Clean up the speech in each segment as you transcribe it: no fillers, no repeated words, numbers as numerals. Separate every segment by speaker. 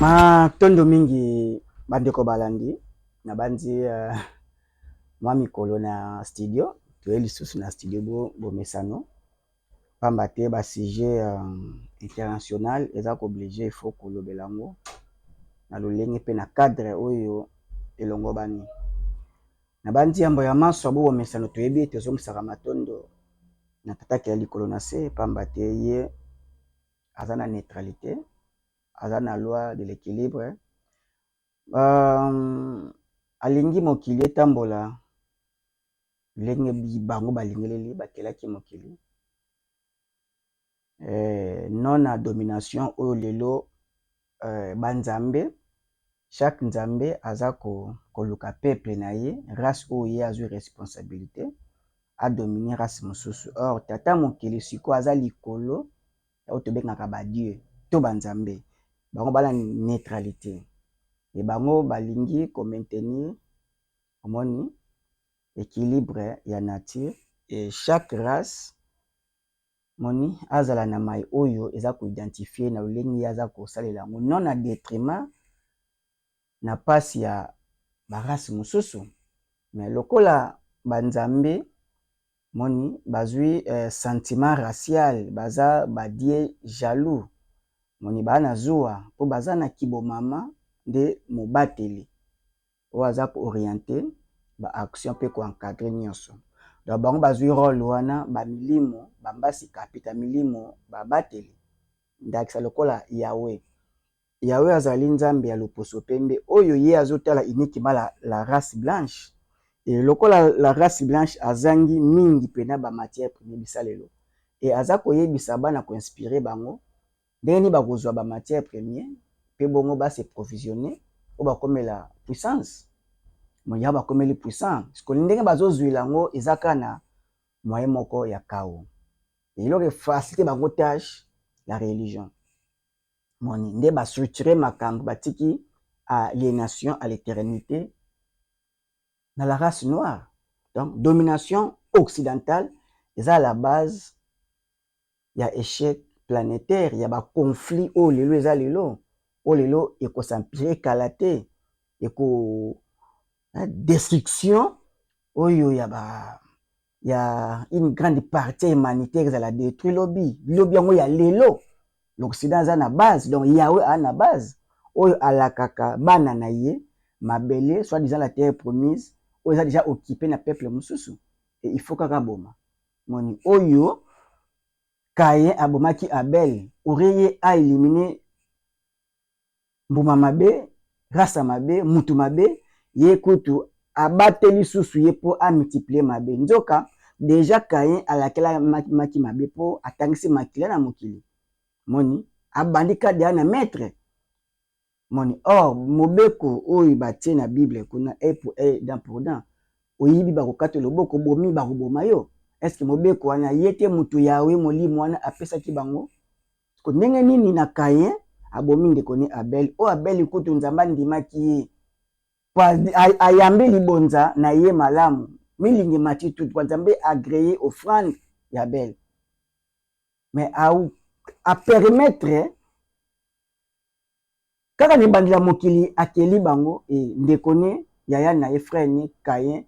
Speaker 1: Tondo mingi bandeko balandi na bandi mwa mikolo na studio toye lisusu na studio bomesano pamba te ba sujet international eza ko obligé il faut kolobela yango na lolenge pe na cadre oyo elongo bani na bandi yambo ya maso bomesano toyebi ete ezomisaka matondo na tataki ya likolo na se pamba te ye aza na neutralité, aza na loi de l'équilibre. Alingi mokili etambola lenge bango balingeleli bakelaki mokili non na domination oyo lelo banzambe chaque nzambe aza koluka peuple na ye race oyo ye azwi responsabilité a dominer race mosusu. Or tata mokili siko aza likolo oyo tobengaka ba dieu to banzambe bango bala neutralité et bango balingi ko maintenir omoni équilibre ya nature et chaque race moni azala na mai oyo eza ko identifier na lolenge aza ko salela yango non na détriment na pasi ya ba race mosusu mais lokola banzambe moni bazwi sentiment racial baza badie jaloux moni bana zuwa po baza na kibomama de mobateli oyo aza ko orienter ba action pe ko encadrer nyonso donc bango bazwi rôle wana ba milimo bambasi kapita milimo babateli ndakisa lokola Yahweh azali nzambe ya loposo pembe oyo ye azotala uniquement la race blanche et lokola la race blanche azangi mingi pena ba matière première bisalelo et aza koyebisa bana ko inspirer bango ndeni bakozwa ba matière première pe bongo ba se provisionner o bakomela puissance moya bakomeli puissance parce que ndenge bazozwila yango ezaka na moyen moko ya kao et il aurait facilité bango tâche la religion moni nde ba structurer makambo batiki aliénation à l'éternité dans la race noire. Donc domination occidentale eza à la base ya échec planétaire ya ba conflit o lelo eza lelo o lelo eko s'empirer kala te eko destruction oyo ya une grande partie humanitaire ezala détruit lobi yango ya lelo l'Occident aza na base donc Yahweh a na base oyo alakaka bana na ye mabele soit disant la terre promise oyo eza déjà occupé na peuple mosusu et il faut kaka boma moni oyo Caïn abomaki Abel aurait a éliminé mbuma mabe race mabe mutu mabe ye kutu abateli susu ye po a multiplier mabe nzoka déjà Caïn alakela maki mabe po atangisi makila na mokili moni abandi kade na maître moni or mobeko oyo batie na bible kuna pour dans prudent oyibi bakokata loboko bomi bakoboma yo est-ce que mobeko wana yete mutu yawe molimo wana apesaki bango ko ndenge nini na Caïn abomi ndeko ni Abel o Abel kutu nzamba ndimaki ye ayambi libonza na ye malamu milingi mati tout kwa nzambe agréé offrande ya Abel mais a permettre kaka ni bandila mokili akeli bango e ndeko ne yaya na ye frère ni Caïn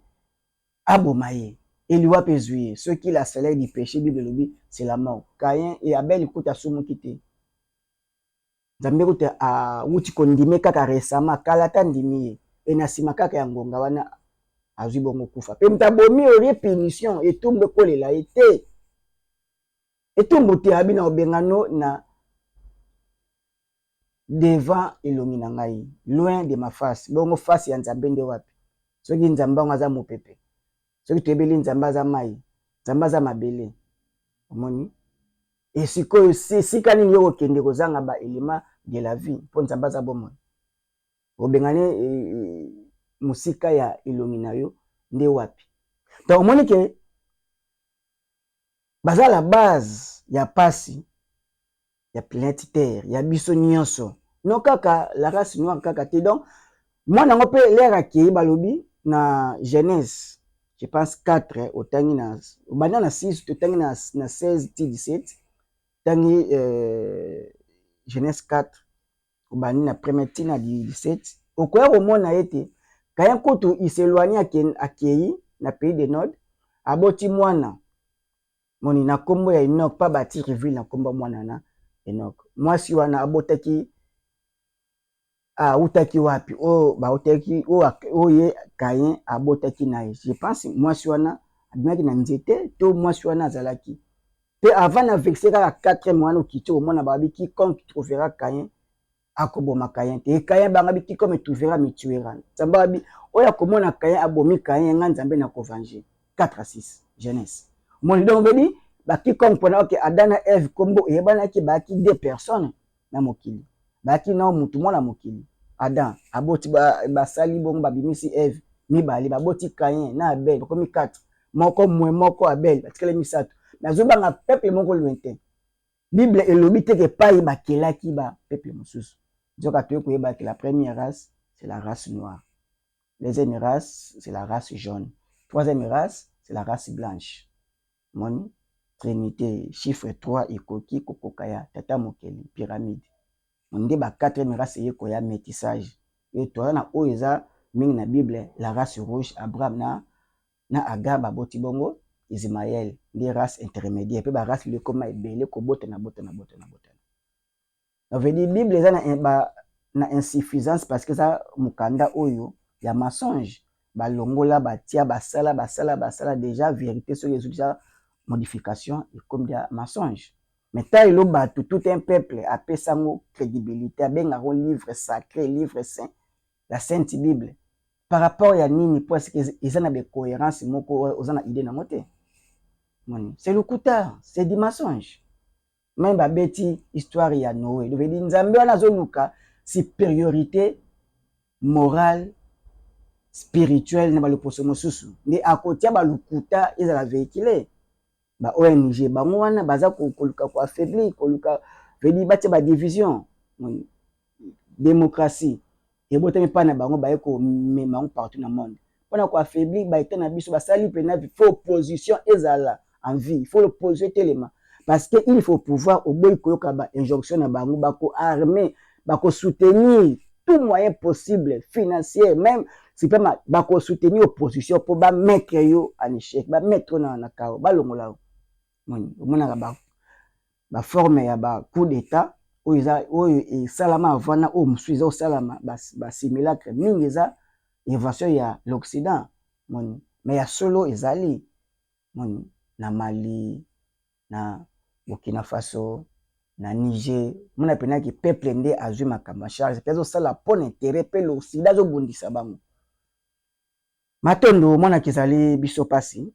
Speaker 1: aboma ye eliwa pe zwi ce qui la salaire du péché bible lobi c'est la mort Caïn et Abel kuta sumuki te nzambe kuta wuti kondime kaka récemment kalata ndimi ye e na sima kaka ya ngonga wana azwi bongo kufa pe mtabomi ori punition etumbe kolela ete etumbu te abina obengano na devant elongi na ngai loin de ma face bongo face ya nzambe nde wapi soki nzambe ngo aza mopepe soki toyebeli nzambe aza mai nzambe aza mabele omoni esikoyo sika nini yo kokende kozanga ba élément de la vie mpo nzambe aza bomoi obengane mosika ya elongi na yo nde wapi donc omoni ke baza la base ya pasi ya planète terre ya biso nyonso non kaka la race noire kaka te donc moi nango pe l'air akei balobi na Genèse je pense 4 otangi na bana na 6 totangi na 16 ti 17 tangi Genèse 4 obandi na premier tina 17 okoya komona ete Kayen kutu il s'éloigne akei na pays de Nord aboti mwana moni na kombo ya Enoch pa bati reveal na kombo mwana na Enoch mwasi wana abotaki utaki wapi ba utaki ye Kayen abotaki na ye. Je pense mwasi wana abimaki na nzete to mwasi wana azalaki pe avant na vexer kaka 4e wana okiti omona babi quiconque trouvera Kayen akoboma Kayen te Kayen bangabi quiconque trouvera me tuera nzamba babi oya komona Kayen abomi Kayen nga nzambe na kovanger 4-6 Genèse moni donc bedi ba quiconque pona ok Adam na Eve kombo ebanaki baki 2 personnes na mokili baki na mutu mona mokili Adam aboti basali bongo babimisi Eve mibali baboti Kayen na Abel bakomi 4 moko mwe moko Abel batikele misato nazobanga peuple moko lointain Bible elobi te ke pai bakelaki ba peuple mosusu nzoka toye koyeba ke la première race c'est la race noire, deuxième race c'est la race jaune, troisième race c'est la race blanche. Moni trinité chiffre 3 ekoki kokokaya tata mokeli pyramide nde ba quatrième race ye koya métissage et toi na oyo eza mingi na Bible la race rouge Abraham na Agar baboti bongo Ismaël des races intermédiaires pe ba race le koma ebele ko botana. Ça veut dire Bible eza na insuffisance parce que ça mukanda oyo ya mensonge balongola batia basala déjà vérité sur les autres modification et comme des mensonges. Mais tant il bato tout un peuple appelle ça crédibilité ben un livre sacré livre saint la sainte Bible par rapport à nini parce que ils ont des cohérences moko aux ana idée na moté. C'est le coutard, c'est du mensonge. Même babeti histoire ya Noé. Donc dit nzambe wana zonuka supériorité morale spirituelle na baloposo mosusu. Mais à côté ba lukuta ezala véhiculé. Ba ONG bango wana baza koluka ko affaiblir koluka vedi batia ba division. Démocratie. Et botami pa na bango ba eko mema partout dans le monde. Pona ko affaiblir ba eta na biso ba sali pena faut opposition ezala en vie. Il faut l'opposer tellement. Parce qu'il faut pouvoir au bout de injonction na bango bako armer bako soutenir tout moyen possible financier même si pas bako soutenir opposition pour ba mettre yo en échec ba mettre na kao ba longola mona ba forme ya ba coup d'état oyo e salama avant o musuiza o salama ba simulacre mingi eza invasion ya l'Occident moni mais ya solo ezali moni na Mali na Burkina Faso na Niger mona pena ki peuple nde azui makamba charge pezo sala pon intérêt pe l'Occident zo bundisa bango matondo mona kizali biso pasi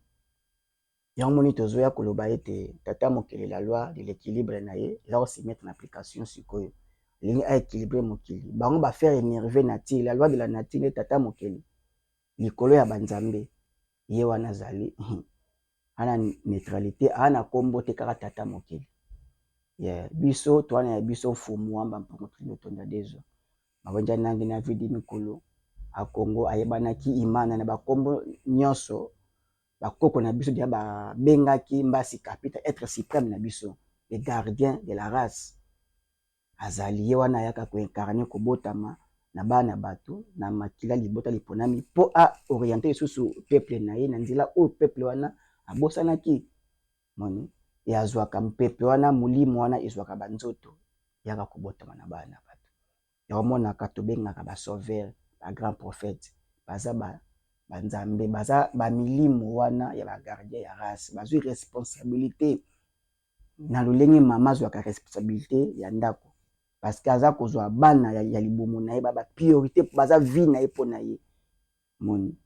Speaker 1: ya moni tozoya koloba ete tata mokili la loi de l'équilibre na ye eza ko se mettre en application sikoyo lingi a équilibrer mokili bango ba faire énerver nature la loi de la nature tata mokili likolo ya banzambe ye wana zali ana neutralité ana kombo te kaka tata mokili biso twana ya biso fumu amba mpongo tino tonda dezo mabanja nangi na vidi mikolo a Congo ayebanaki imana na bakombo nyonso bakoko na biso dia ba bengaki mbasi capita être suprême na biso le gardien de la race azali ye wana yaka ko incarner ko botama na bana bato na makila libota liponami po a orienter susu peuple na ye na nzela o peuple wana abosanaki moni ya zwaka mpepe wana mulimo wana izwaka banzoto yaka kobotama na bana bato ya mona ka tobengaka ba sauveur ba grand prophète baza banzambe baza ba milimo wana ya ba gardien ya race bazui responsabilité na lolenge mama zwaka responsabilité ya ndako parce que aza kozwa bana ya libomo na ye ba priorité baza vie na ye pona ye moni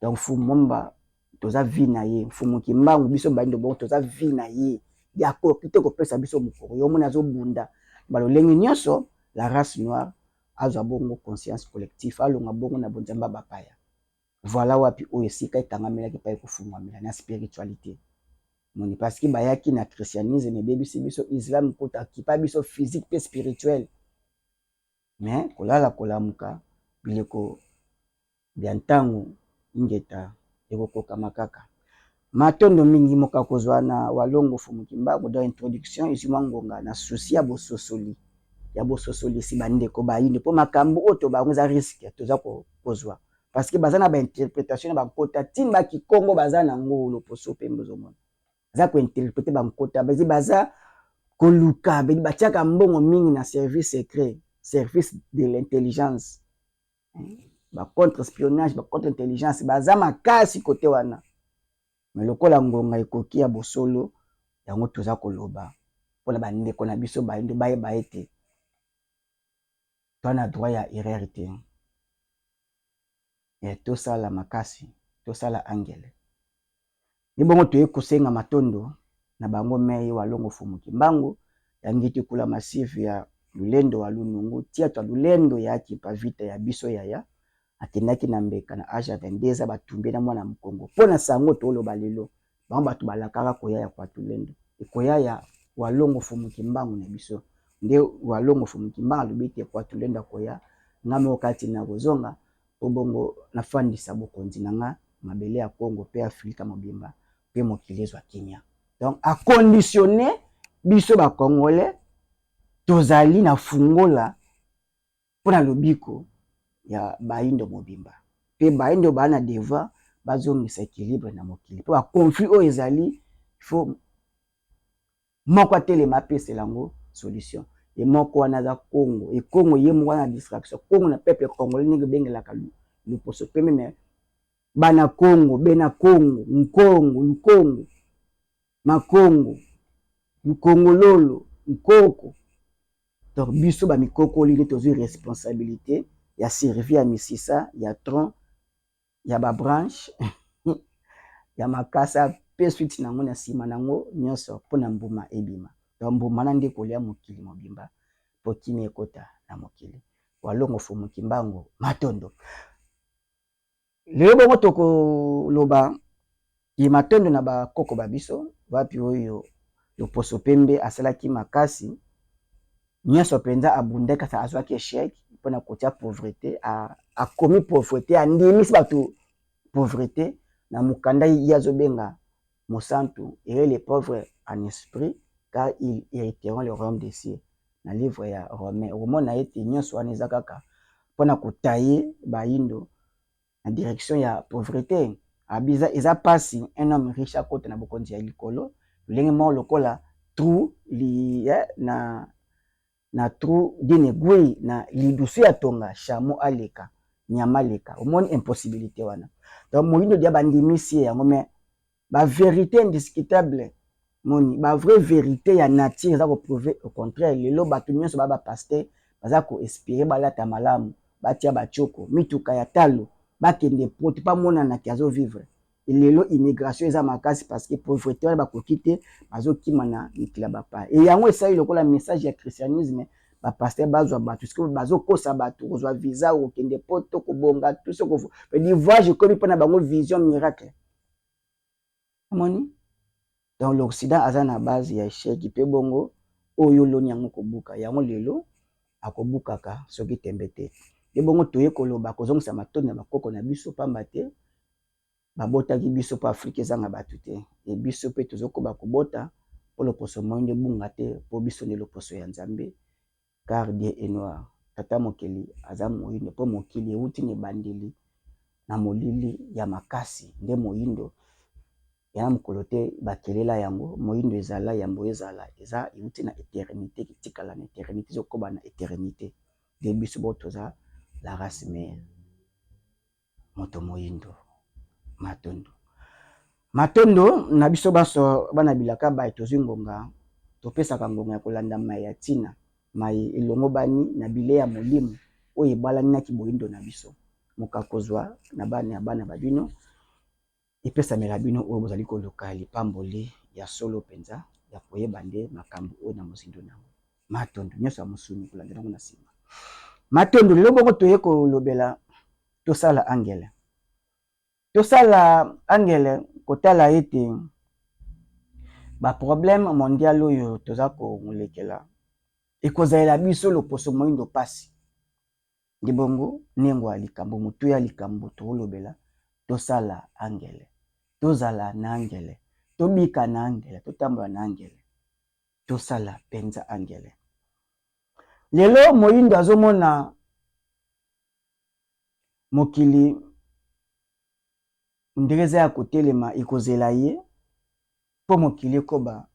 Speaker 1: donc fumomba toza vie na ye fumu kimbangu biso bando bon toza vie na ye ya ko kite ko pesa biso mukoro yo mona zo bunda balolenge nyonso la race noire azwa bongo conscience collective alonga bongo na bonzamba bapaya voilà wapi oyo sika etangamela ki pa ekufungwamela na spiritualité moni parce que bayaki na christianisme bebisi biso islam kota kipa biso physique pe spirituel mais kolala kolamuka bileko bya ntango ngeta ekokoka makaka matondo mingi moka kozwa na walongo fumu kimbangu dans introduction izuma ngonga na souci ya bososoli ya bososolisi bandeko bayinde mpo makambo oyo tobango eza risque toza kozwa parce que baza na bainterprétation na bakota ntina bakikongo baza nango loposo mpe mbozomona baza kointerprete bankota baza koluka batiaka mbongo mingi na service secret service de l'intelligence bacontre espionnage bacontre intelligence baza makasi kote wana me lokola ngonga ekoki ya bosolo yango toza koloba mpona bandeko na biso bayindo bayeba ete toana droit ya erreur te tosala makasi tosala angele ni bongo toye kosenga matondo na bango mei walongo fumuki mbangu yangi tikula massif ya lulendo wa lunungu tia twa lulendo ya kipa vita ya biso yaya akendaki na mbeka na age ya 22 batumbe na mwana mkongo mpona sango toloba lelo bango bato balakaka koya ya kwa lulendo ekoya ya walongo fumuki mbangu na biso nde walongo fumuki mbangu alobi te kwa lulendo koya ngamo kati na kozonga obongo nafandisa bokonzi nanga mabele ya Kongo pe Afrika mobimba pe mokili ezwa kimia donc a conditionner biso ba congolais tozali na fungola mpona lobiko ya baindo mobimba pe baindo bana devoir bazongisa équilibre na mokili po ba conflit oyo ezali faut moko atelema apesela yango solution et moko wana za Congo et Congo ye moko wana distraction Congo na peuple congolais ndenge bengelaka luposo pe meme bana Congo bena Congo nkongo lukongo makongo lukongololo nkoko donc biso ba mikoko lini tozo responsabilité ya servir ya misisa ya tronc ya ba branche ya makasa pe suite nango na sima nango nyonso mpona mbuma ebima donc mbuma na nde kolia mokili mobimba po kimi ekota na mokili walongo fumuki mbango matondo lelo bongo tokoloba ye matondo na bakoko babiso wapi oyo loposo pembe asalaki makasi nyonso mpenza abundaki asa azwaki échec mpona kotia pauvreté akomi pauvreté andimisi bato pauvreté na mokanda ye azobenga mosantu et les pauvres en esprit car ils hériteront le royaume des cieux na livre ya romain omona ete nyonso wana eza kaka mpona kotaye bayindo na direction ya pauvreté abiza eza pasi un homme riche akota na bokonzi ya likolo lolenge moko lokola trou na trou dine gwei na lidusu ya tonga chamo aleka nyama aleka omoni impossibilité wana donc moyindo dia bandimisi yango mais ba vérité indiscutable moni ba vraie vérité ya nature eza ko prouver au contraire lelo bato nyonso ba pasteur baza ko espérer balata malamu batia bachoko mituka ya talo bakende poto pa mona na kiazo vivre lelo immigration eza makasi parce que pauvreté wana bakoki te bazokima na mikila bapa et yango esali lokola message ya christianisme bapasteur bazwa bato siko bazokosa bato kozwa visa okende poto kobonga tout ce qu'on dit voyage ekomi mpona bango vision miracle amoni donc l'Occident aza na base ya échec mpe bongo oyo loni yango kobuka yango lelo akobukaka soki tembe te e bongo toye koloba kozongisa matondo na bakoko na biso pamba te babotaki biso po Afrika ezanga bato te e biso mpe tozokoba kobota po loposo moyindo ebunga te po biso nde loposo ya Nzambe car Dieu est noir tata mokili aza moyindo po mokili euti na ebandeli na molili ya makasi nde moyindo ya mokolo te bakelela yango moyindo ezala yambo ezala eza euti na éternité kitikala na éternité zokoba na éternité nde biso bo toza la race mère moto moyindo matondo na biso baso bana bilaka baye tozwi ngonga topesaka ngonga ya kolanda mai ya ntina mai elongo bani na bile ya molimo oyo ebalanaki boyindo na biso moka kozwa na bana babino epesamela bino oyo bozali koluka lipamboli ya solo mpenza ya koyeba nde makambo oyo na mozindo nango matondo nyonso ya mosuni kolandela yango na nsima matondo lelo bongo toye kolobela tosala angele kotala ete baproblème mondial oyo toza kolekela ekozalela biso loposo moyindo pasi ndi bongo nengo ya likambo motu ya likambo tokolobela tosala angele tozala na angele tobika na angele totambola na angele tosala penza angele lelo moyindo azomona mokili ndenge ya kotelema ekozela ye mpo mokili ekoba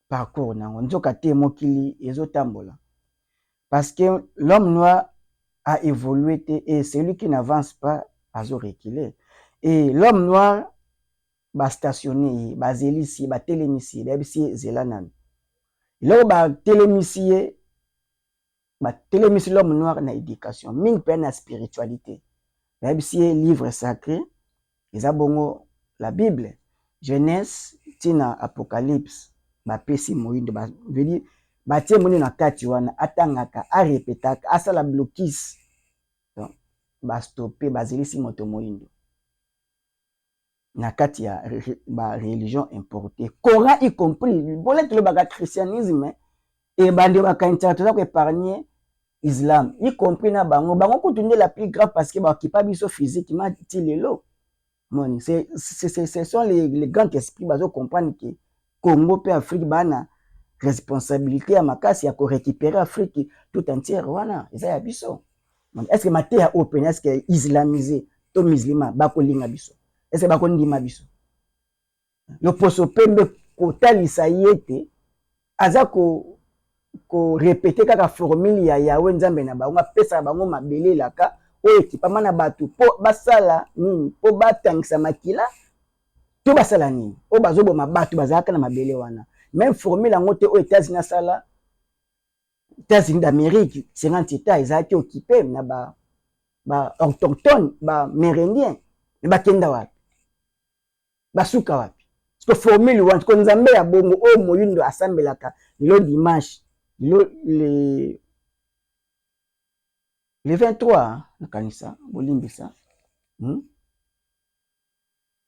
Speaker 1: parcours nango nzoka te mokili ezotambola parce que l'homme noir a évolué et celui qui n'avance pas a reculé et l'homme noir ba stationné ba zelisi ba telemisi ba bisi zelanane là ba telemisi l'homme noir na éducation mingi pe na spiritualité ba bisi livre sacré eza bongo la Bible Genèse tina Apocalypse ba pesi moyindo ba veut ba tie moni na kati wana atangaka a répétaka asala blocus donc ba stopper ba zelisi moto moyindo na kati ya ba religion importée Coran y compris bolet le baga christianisme et bande ba kanisa to ko épargner islam y compris na bango kutunde la plus grave parce que ba kipa biso physiquement tilelo mon c'est ce sont les grands esprits bazo comprendre que Congo pe Afrique bana responsabilité à makasi ya ko récupérer Afrique tout entière wana eza ya biso est-ce que maté ya open est-ce que islamisé to musulman ba ko linga biso est-ce que ba ko ndima biso le poso pembe ko talisa yete aza ko répéter kaka formule ya Yahweh nzambe na bango pesa bango mabele laka oyo ekipama na batu po basala nini po batangisa makila to basala nini o bazoboma batu bazalaka na mabele wana même formule yango te aux États-Unis sala États-Unis d'Amérique 50 états ezalaki occupé na ba autochtone ba mérindien ne bakenda wapi basuka wapi parce que formule wana ko nzambe ya bongo o moyindo asambelaka le dimanche le 23 na kanisa bolimbisa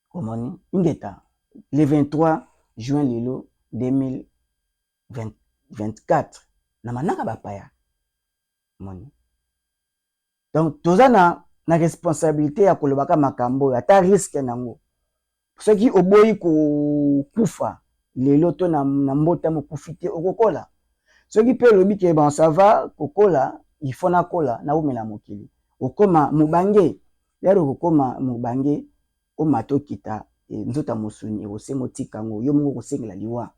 Speaker 1: komoni ingeta le 23 juin lelo 2024 na manaka bapaya moni donc toza na responsabilité ya kolobaka makambo ata risque nango soki oboyi kufa lelo to na mbota mokufi te okokola soki pe lobi ke bon ça va kokola il faut na kola na umela mokili okoma mubange lero okoma mubange o matokita nzota musuni osengo tikango yo mungu kosengela liwa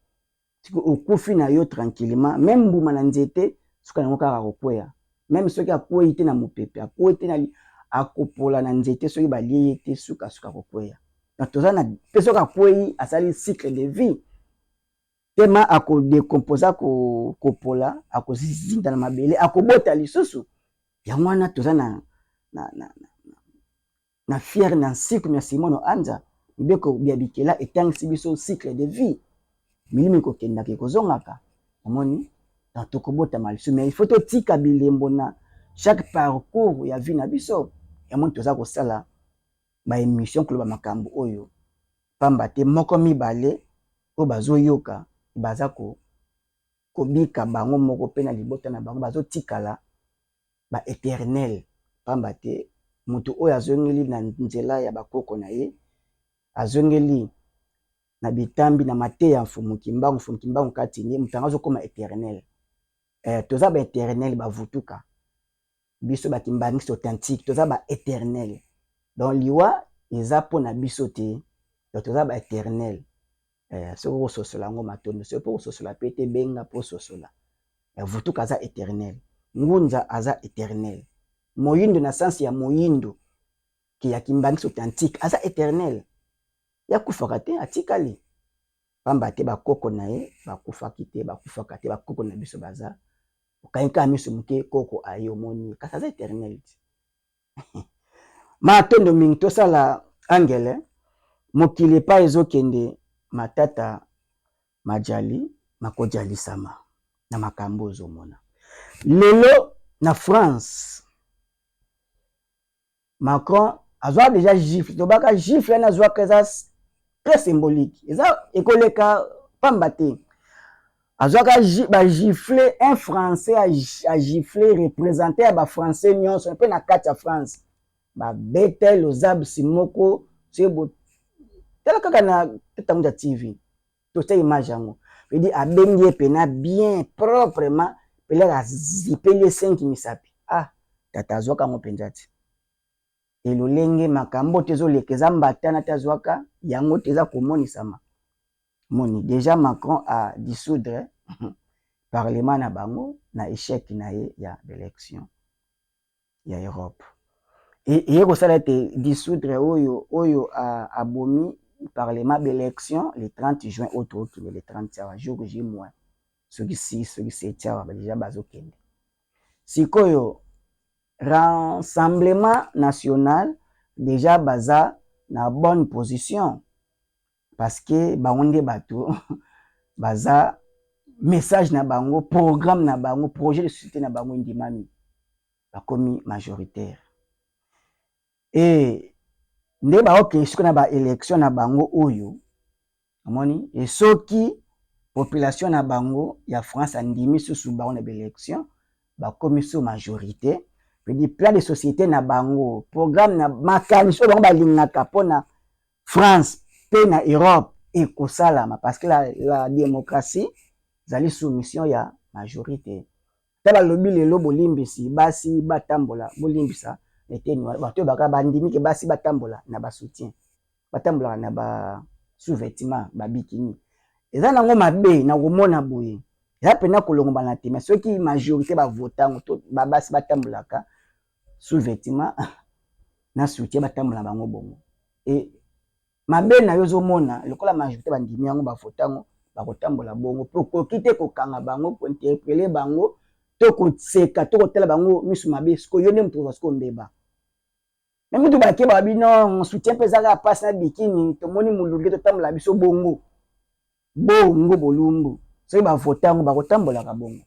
Speaker 1: tiko okufi na yo tranquillement même mbuma na nzete suka nango kaka kokweya même soki akweyi te na mopepe akweyi te na akopola na nzete soki balie te suka kokweya na toza na pe soki akweyi asali cycle de vie tema akodécomposa kopola akozinda na mabele akobota lisusu yango wana toza na fier na cycle ya Simono Anza ibeko bia bikela etangisi biso cycle de vie milimi kokendaka ekozongaka omoni na tokobota malisu mais il faut totika bilembo na chaque parcours ya vie na biso yamoni toza kosala ba émission koloba makambo oyo pamba te moko mibale o bazoyoka baza kobika bango moko pe na libota na bango bazotikala ba éternel pamba te mutu oyo azongeli na nzela ya bakoko na ye azongeli na bitambi na mateya mfumukimbangu kati nye mutu azokoma éternel toza ba éternel bavutuka biso bakimbangisi authentique toza ba éternel donc liwa eza po na biso te donc toza ba éternel soko kososola yango matondo soki po kososola pe te benga po sosola vutuka aza éternel ngunza aza éternel moyindo na sensi ya moyindo ki ya kimbangisi authentique aza éternel yakufaka te atikali pamba te bakoko na ye bakufaki te bakufaka te bakoko na biso baza okayika miso muke koko aye omoni kasi aza éternel matondo mingi tosala angele mokili pa ezokende matata majali makojalisama na makambo ozomona lelo na France Macron azwa déjà gifle tobaka gifle na azwa keza très symbolique eza ekoleka pamba te azwaka ba gifle un français a gifle représenté ya ba français nyonso pe na kati ya France ba betel ozab simoko sebo tala kaka na tetamuda TV to sa image yango veut dire abengi pena bien proprement pelaka zipeli 5 misapi. Ah, tata azwaka ngo penza ti. Elolenge makambo tezo lekeza mbatana tazwaka yango teza komonisama. Moni déjà Macron a dissoudre parlement na bango na échec na ye ya élection ya Europe. Et ko sala te dissoudre oyo a bomi parlement d'élection le 30 juin auto qui le 30 jour J moins. Ceux qui 6, ceux qui 7 déjà bazokende. Sikoyo Rassemblement national déjà baza na bonne position parce que baonde bato baza message na bango, programme na bango, projet de société na bango ndimami bakomi majoritaire. Et nde baoke siko na ba élection na bango oyo amoni et soki population na bango ya France andimi susu bango na élection bakomi so majorité. Je dis plan de société na bango, programme na makaniso bango balingaka pona France pe na Europe et kosalama parce que la démocratie zali soumission ya majorité. Taba lobi lelo bolimbisi basi batambola bolimbisa eteni bato baka bandimi ke basi batambola na ba soutien. Batambola na ba sous-vêtements ba bikini. Eza nango mabe na komona boye. Ya pena kolonga na tema soki majorité ba votango to ba basi batambolaka sous-vêtements na soutien batambola bango bongo. Et mabe na yozo mona lokola majorité bandimi yango ba votango ba kotambola bongo pour ko kite ko kanga bango pour interpeller bango to ko seka to ko tela bango misu mabe sko yone mtu sko mbeba. Même to ba ke ba bino soutien pezaka passe na bikini to moni mulunge to tambola biso bongo. Bongo bolumbu. So ba votango ba kotambola ka bongo.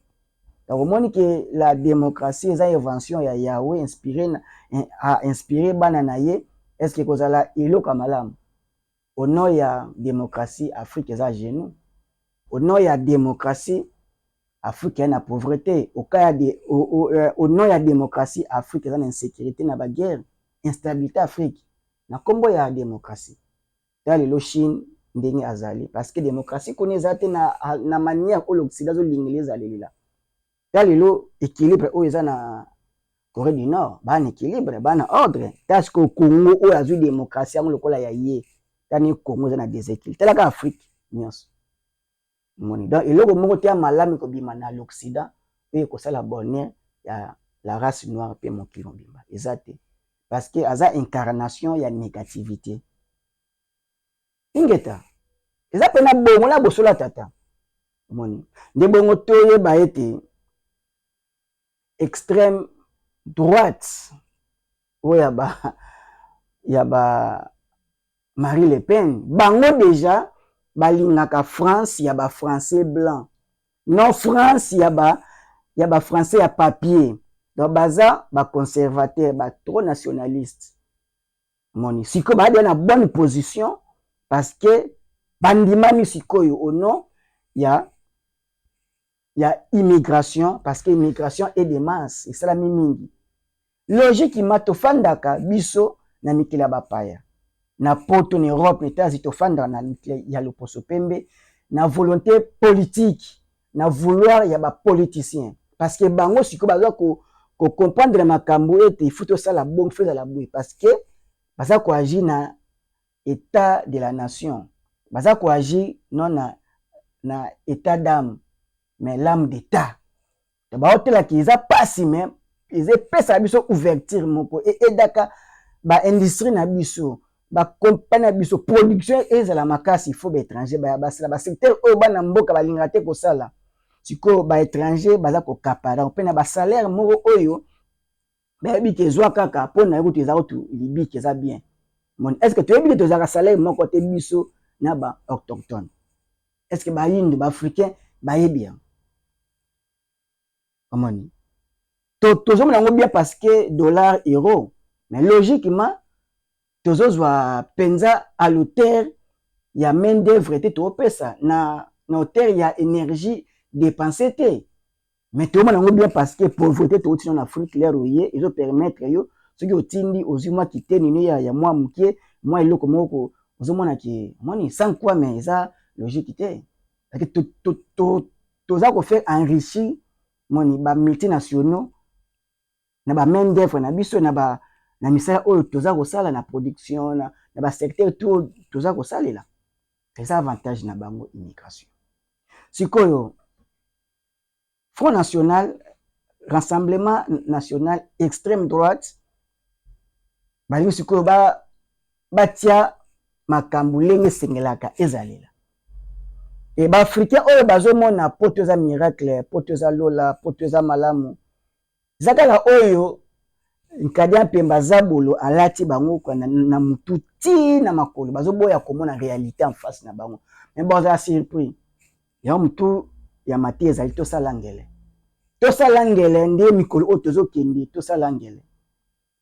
Speaker 1: Donc, on dit que la démocratie est une invention ya Yahweh a inspiré bananaye. Est-ce que vous avez ilo kamalam? Au nom ya démocratie Afrique est à genoux. Au nom ya démocratie Afrique est na pauvreté. Au nom ya démocratie Afrique est en insécurité na ba guerre, instabilité Afrique. Na kombo ya démocratie. Dans le Chine ndenge azali parce que démocratie connaît zate na manière où l'Occident zo l'ingles alelila. Lelo équilibre oyo eza na Corée du Nord bana équilibre bana ordre parce que Congo oyo azwi démocratie yango lokola ya ye tani Congo eza na déséquilibre talaka Afrique nyonso moni donc eloko moko te malami ko bima na l'Occident et ko sala bonheur ya la race noire pe mokili mobimba ezate parce que aza incarnation ya négativité ingeta eza pena bongo la bosola tata moni nde bongo toye ba ete extrême droite ou ya ba Marie Le Pen bango déjà balingaka France ya ba français blanc non France ya ba français ya papier donc baza ba conservateur ba trop nationaliste moni siko ba na bonne position parce que bandimami sikoyo au nom ya immigration parce que immigration est de masse et ça la mingi logiquement tofandaka biso na mikili ya bapaya na poto en Europe États-Unis tofandaka na mikili ya loposo pembe na volonté politique na vouloir ya ba politicien parce que bango siko baza ko comprendre makambo ete il faut to sala bon faire la boue parce que baza ko agir na état de la nation baza ko agir non na état d'âme mais l'âme d'État. Ba hôtel qui ils a pas si même ils a pesa biso ouverture moko et daka ba industrie na biso ba compagnie na biso production et la makasi il faut ba étranger ba secteur oyo bana mboka ba lingate ko sala siko ba étranger baza ko kapara pe na ba salaire moko oyo ba bi ke zwa kaka pona ko teza ko libi ke za bien mon est-ce que tu es bien to za salaire moko te biso na ba autochtone est-ce que ba yindu ba africain ba ye bien Amoni. Toujours bien parce que dollar euro mais logiquement toujours penza à l'auteur il y a main d'œuvre était trop pesa na hauteur il y a énergie dépensée mais tout le monde bien parce que pauvreté tout en Afrique l'air ils ont permettre yo ce qui otindi aux humains qui tenir ya moi mukie moi il ko moko aux humains qui moni sans quoi mais ça logique était parce que tout ça qu'on fait enrichir moni ba multinationaux na ba main d'œuvre na biso na misala oyo toza kosala na production na ba secteur tout toza kosalela. C'est avantage na bango immigration. Sikoyo Front National, Rassemblement National, extrême droite, balingi sikoyo batia makambo lenge sengelaka ezalela. Et ba africain oyo bazomona poto eza miracle, poto eza lola, poto eza malamu. Zakala oyo Nkadi Pemba Zabolo alati bango kwa na mutu ti na makolo bazoboya komona réalité en face na bango. Mais baza surpris. Ya mutu ya mati ezali tosala ngele. Tosala ngele nde mikolo oyo tozokende tosala ngele.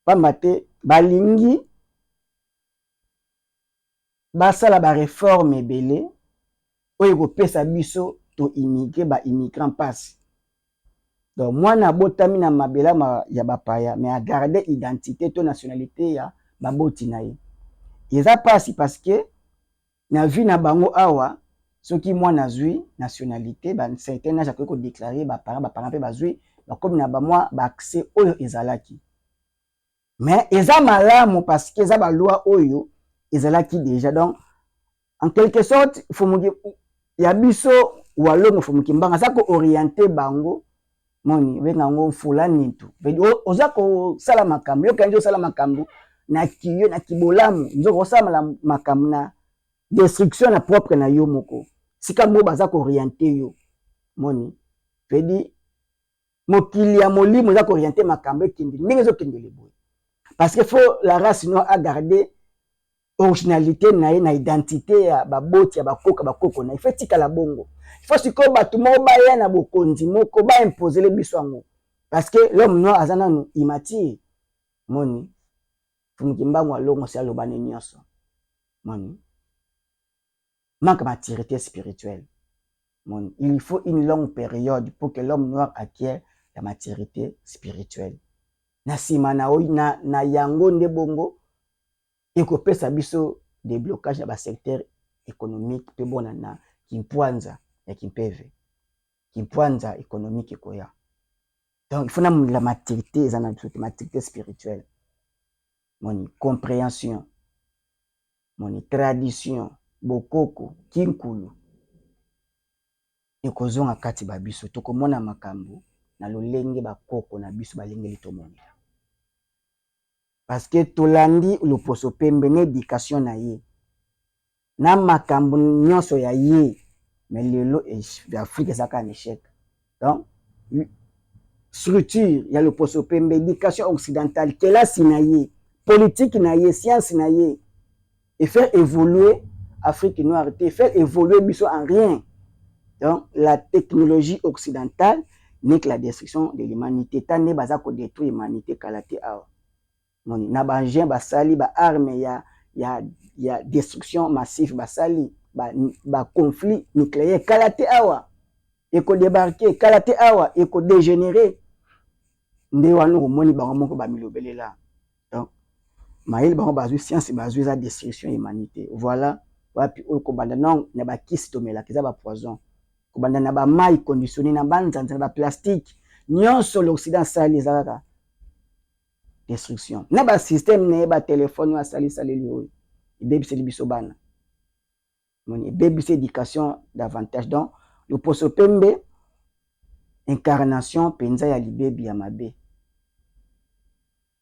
Speaker 1: Pamba te balingi basala ba réforme ebele oyo kopesa biso to immigrer ba immigrant passe. Donc mwana botami na mabela ya bapaya mais a garder identité to nationalité ya baboti na ye. Eza pasi parce que na vie na bango awa soki mwana zui nationalité ba certain âge akoki ko déclarer ba parents pe bazui ba comme na ba mwa ba accès oyo ezalaki. Mais eza malamu parce que eza ba loi oyo ezalaki déjà. Donc en quelque sorte fomuki ya biso walongo fomuki mbanga ça ko orienter bango moni benga ngo fulani tu oza ko sala makambo yo kanjo sala makambo na kiyo na kibolamu nzo ko sala makambo na destruction na propre na yo moko sika mo baza ko orienter yo moni vedi mokili ya molimo za ko orienter makambo ekindi ndenge zo kendele boy parce que faut la race noire a garder originalité na identité ya baboti ya bakoko na ifo tika bongo. Il faut siko batu mo baya na bokonzi moko ba imposer le biso ngo parce que l'homme noir azana no imati moni fumikimbango alongo si alobane nyonso moni manque de maturité spirituelle moni. Il faut une longue période pour que l'homme noir acquiert la maturité spirituelle na sima na oyi na yango nde bongo ekopesa biso des blocages dans le secteur économique pe bona na kimpwanza ya kimpeve kimpwanza économique ekoya. Donc il faut la maturité eza na maturité spirituelle moni compréhension moni tradition bokoko kinkulu ekozonga kati ba biso tokomona makambo na lolenge bakoko na biso balengeli tomoni. Parce que tolandi loposo pembe na éducation na ye na makambo nyonso ya ye mais lelo Afrique ezaka un échec. Donc structure ya loposo pembe éducation occidentale kelasi na ye politique na ye science na ye et faire évoluer Afrique noire et faire évoluer biso en rien. Donc la technologie occidentale n'est que la destruction de l'humanité. Tane baza ko détruire l'humanité kalate awa. Moni na ba gen basali ba arme ya destruction massive basali ba conflit nucléaire kalate awa eko débarquer kalate awa eko dégénérer nde wana komoni bango moko ba milobelela. Donc maïl bango bazui science bazui za destruction humanité. Voilà wapi oko banda non na ba kisi tomela kiza ba poison ko banda na ba mai conditionné na banzanza na ba plastique nyonso l'Occident sali zaka destruction na ba système ne ba téléphone wa sali oyo baby c'est biso bana moni baby c'est éducation davantage. Donc le poso pembe incarnation penza ya libebi ya mabe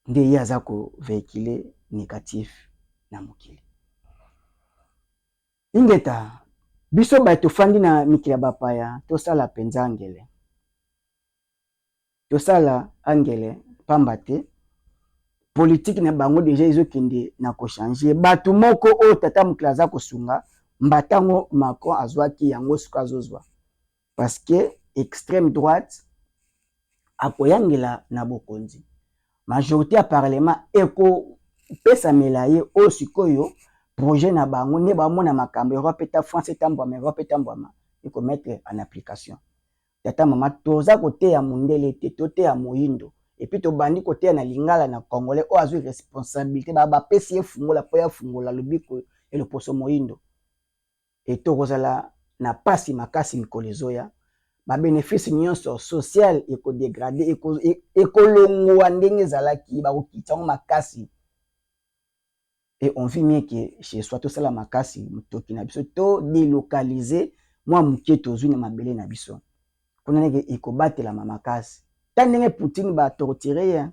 Speaker 1: nde yaza ko véhiculer négatif na mokili ingeta biso ba tofandi na mikila bapaya tosala penza angele tosala angele pamba te politique na bango déjà ezokende na ko changer batu moko o tata muklaza kosunga mbatango Macron azwaki yango suka azozwa parce que extrême droite akoyangela na bokonzi majorité ya parlement eko pesa melaye o sikoyo projet na bango ne ba mona makambo Europe ta France tambwa Europe tambwa eko mettre en application tata mama toza kote ya mundele te tote ya moyindo. Et puis tobandi côté na lingala na congolais o azui responsabilité ba pesi fungola po ya fungola lobiko et le poso moyindo et to kozala na pasi makasi mikolezoya ba bénéfice nyonso social éco-dégradé écolongwa ndenge ezalaki bakokita ngo makasi. Et on vit bien que chez soi tout ça la makasi mutoki na biso to délocaliser moi muke tozwi na mabele na biso kuna ndenge ekobatela makasi ta ndenge Poutine ba torturer ya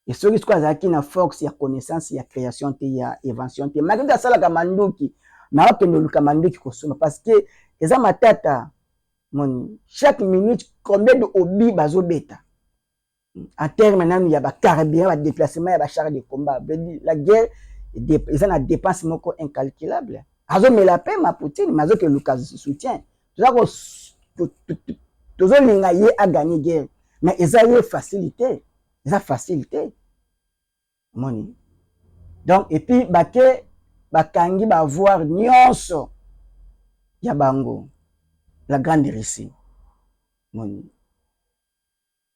Speaker 1: et soki siko azalaki na force ya connaissance ya création te ya invention te malgré asalaka manduki na okende luka manduki kosoma parce que eza matata moni chaque minute combien de obi bazobeta en terme nanu ya ba carburant ba déplacement ya ba char de combat la guerre ils ont une dépense incalculable. Azo me la paix ma Poutine, mais azo que Lucas soutient. Tous les lingaye a gagné guerre, mais ils ont facilité, ils ont facilité. Moni. Donc et puis baké bakangi ba voir nyonso ya bango la grande Russie. Moni.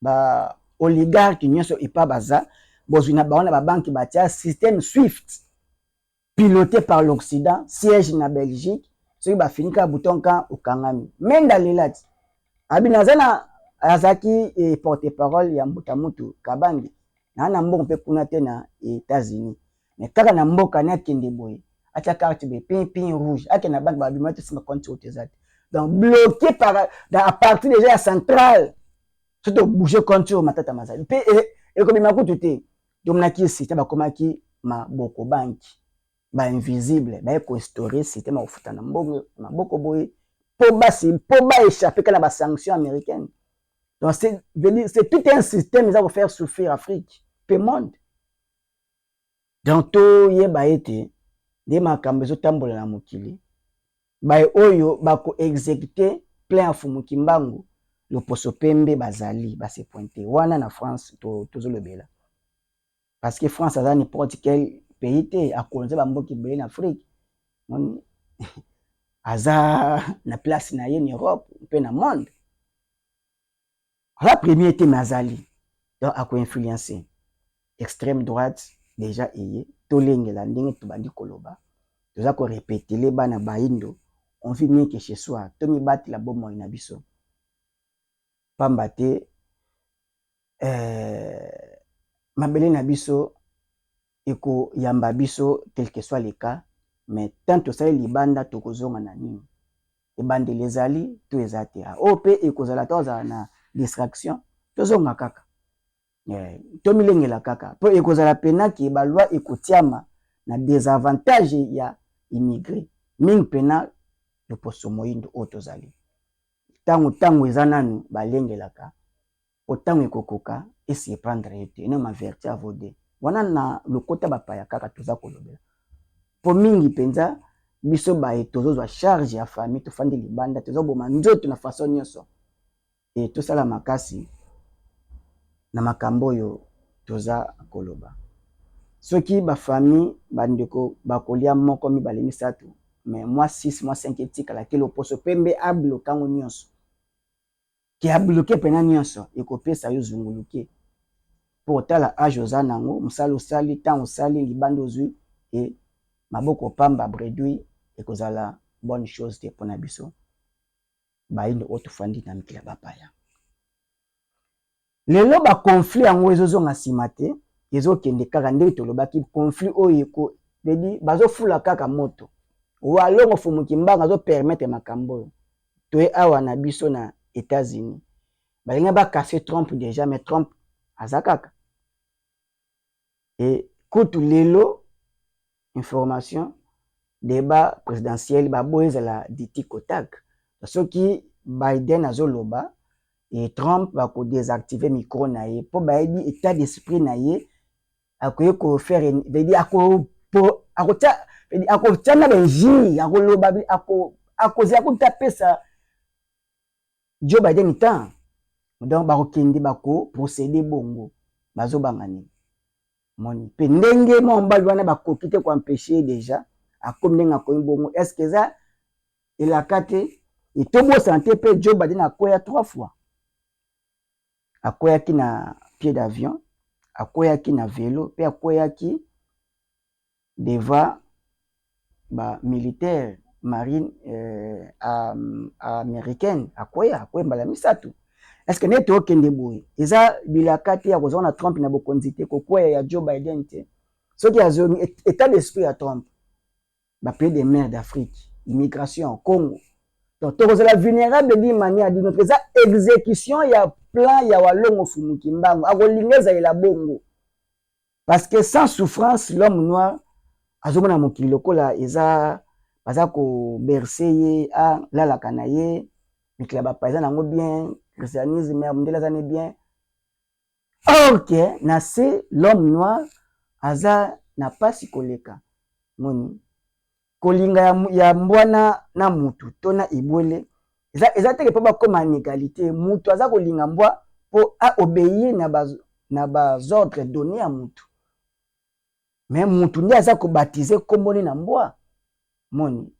Speaker 1: Ba oligarque nyonso et pas baza bozuna baona ba banque batia système Swift. Piloté par l'Occident, siège na Belgique, ceux qui fini ka bouton kan au Kangami. Même dans les lati. Abinazana azaki et porte-parole ya Mbutamutu Kabangi. Na mbongo pe kuna te na États-Unis. Mais kaka na mboka na kende boy. Acha carte be pin rouge. Ake na banque ba bimatu sima compte otezati. Donc bloqué par à partir déjà centrale. Surtout bouger compte matata mazali. Pe et comme makutu te. Donc na ki système ba komaki ma boko banki. Ba invisible ba eko storer système au futa na mbongo na boko boy po ba échapper kana ba sanctions américaines. Donc c'est tout un système ça va faire souffrir Afrique pe monde. Donc to ye ba été de makambo zo tambola na mokili ba oyo ba ko exécuter plein fumu kimbangu le poso pembe bazali ba se pointer wana na France to zo lebela parce que France a n'importe quel pays te akolonza bamboki bele na Afrique moni aza na place na ye en Europe pe na monde la première était Mazali donc a influencer extrême droite déjà eye tolenge la ndenge to bandi koloba toza ko répéter les bana baindo on vit mieux que chez soi to mi bati la bomo ina biso pamba te mabele na biso eko yamba biso quel que soit le cas mais tant to sali libanda to kozonga na nini e bande les ali to ezate a op ekozala to za na distraction to zonga kaka to milengela kaka po ekozala pena ki ba loi ekotiama na désavantage ya immigré ming pena le poso moyindo otozali tango ezananu balengelaka otango ekokoka esi prendre ete na ma vertu à voder wana na lokota bapaya kaka toza kolobela po mingi penza biso ba tozozwa charge ya famille tofandi libanda tozoboma nzoto na façon nyonso e tosala makasi na makambo oyo toza koloba soki ba famille bandeko bakolia moko mibale misatu mais moi 6 moi 5 etikala ke loposo pembe ablokango nyonso ki abloke pena nyonso ekopesa yo zunguluke pour tala age oza nango mosala osali ntango osali libanda ozwi e maboko pamba bredui ekozala bonne chose te mpona biso bayindo oyo tofandi na mikili ya bapaya lelo baconflit yango ezozonga nsima te ezokende kaka ndenge tolobaki conflit oyo ekobedi bazofula kaka moto walongo fumuki mbanga azopermettre makambo oyo toye awa na biso na États-Unis balinga bakase Trump déjà mais Trump aza kaka et kutu lelo information débat présidentiel babo ezala diti kotak soki Biden azoloba et Trump bako désactiver micro na ye po bayebi état d'esprit na ye akoye ko faire veut ako tana benji akoloba akozi akutapesa Joe Biden temps donc bakokende bako procéder bongo bazobangani moni pe ndenge mombali wana bakoki te ko empêcher déjà akomi ndenge akomi bongo est-ce que ça elaka te etobo santé pe Joe Biden akoya 3 fois akoyaki na pied d'avion akoyaki na vélo pe akoyaki devant ba militaire marine américaine akwea mbala misato. Est-ce que neti okende boye eza bilaka te ya kozala na Trump na bokonzi te kokwea ya Joe Biden te soki azongi état d'esprit ya Trump ba pays des mers d'Afrique immigration Congo donc tokozala vulnérable d'une manière d'une autre eza exécution ya plan ya walongo fumuki mbango akolinga ezalela bongo parce que sans souffrance l'homme noir azomona mokili lokola eza baza koberse ye alalaka na ye mikila bapa eza nango bien christianisme ya mondele aza ne bien or que na se l'homme noir aza na pasi koleka moni kolinga ya mbwana na mutu to na ibwele eza teke mpo bakoma na égalité mutu aza kolinga mbwa mpo aobéir na bazordre donné ya mutu mais mutu nde aza kobatize komboni na mbwa moni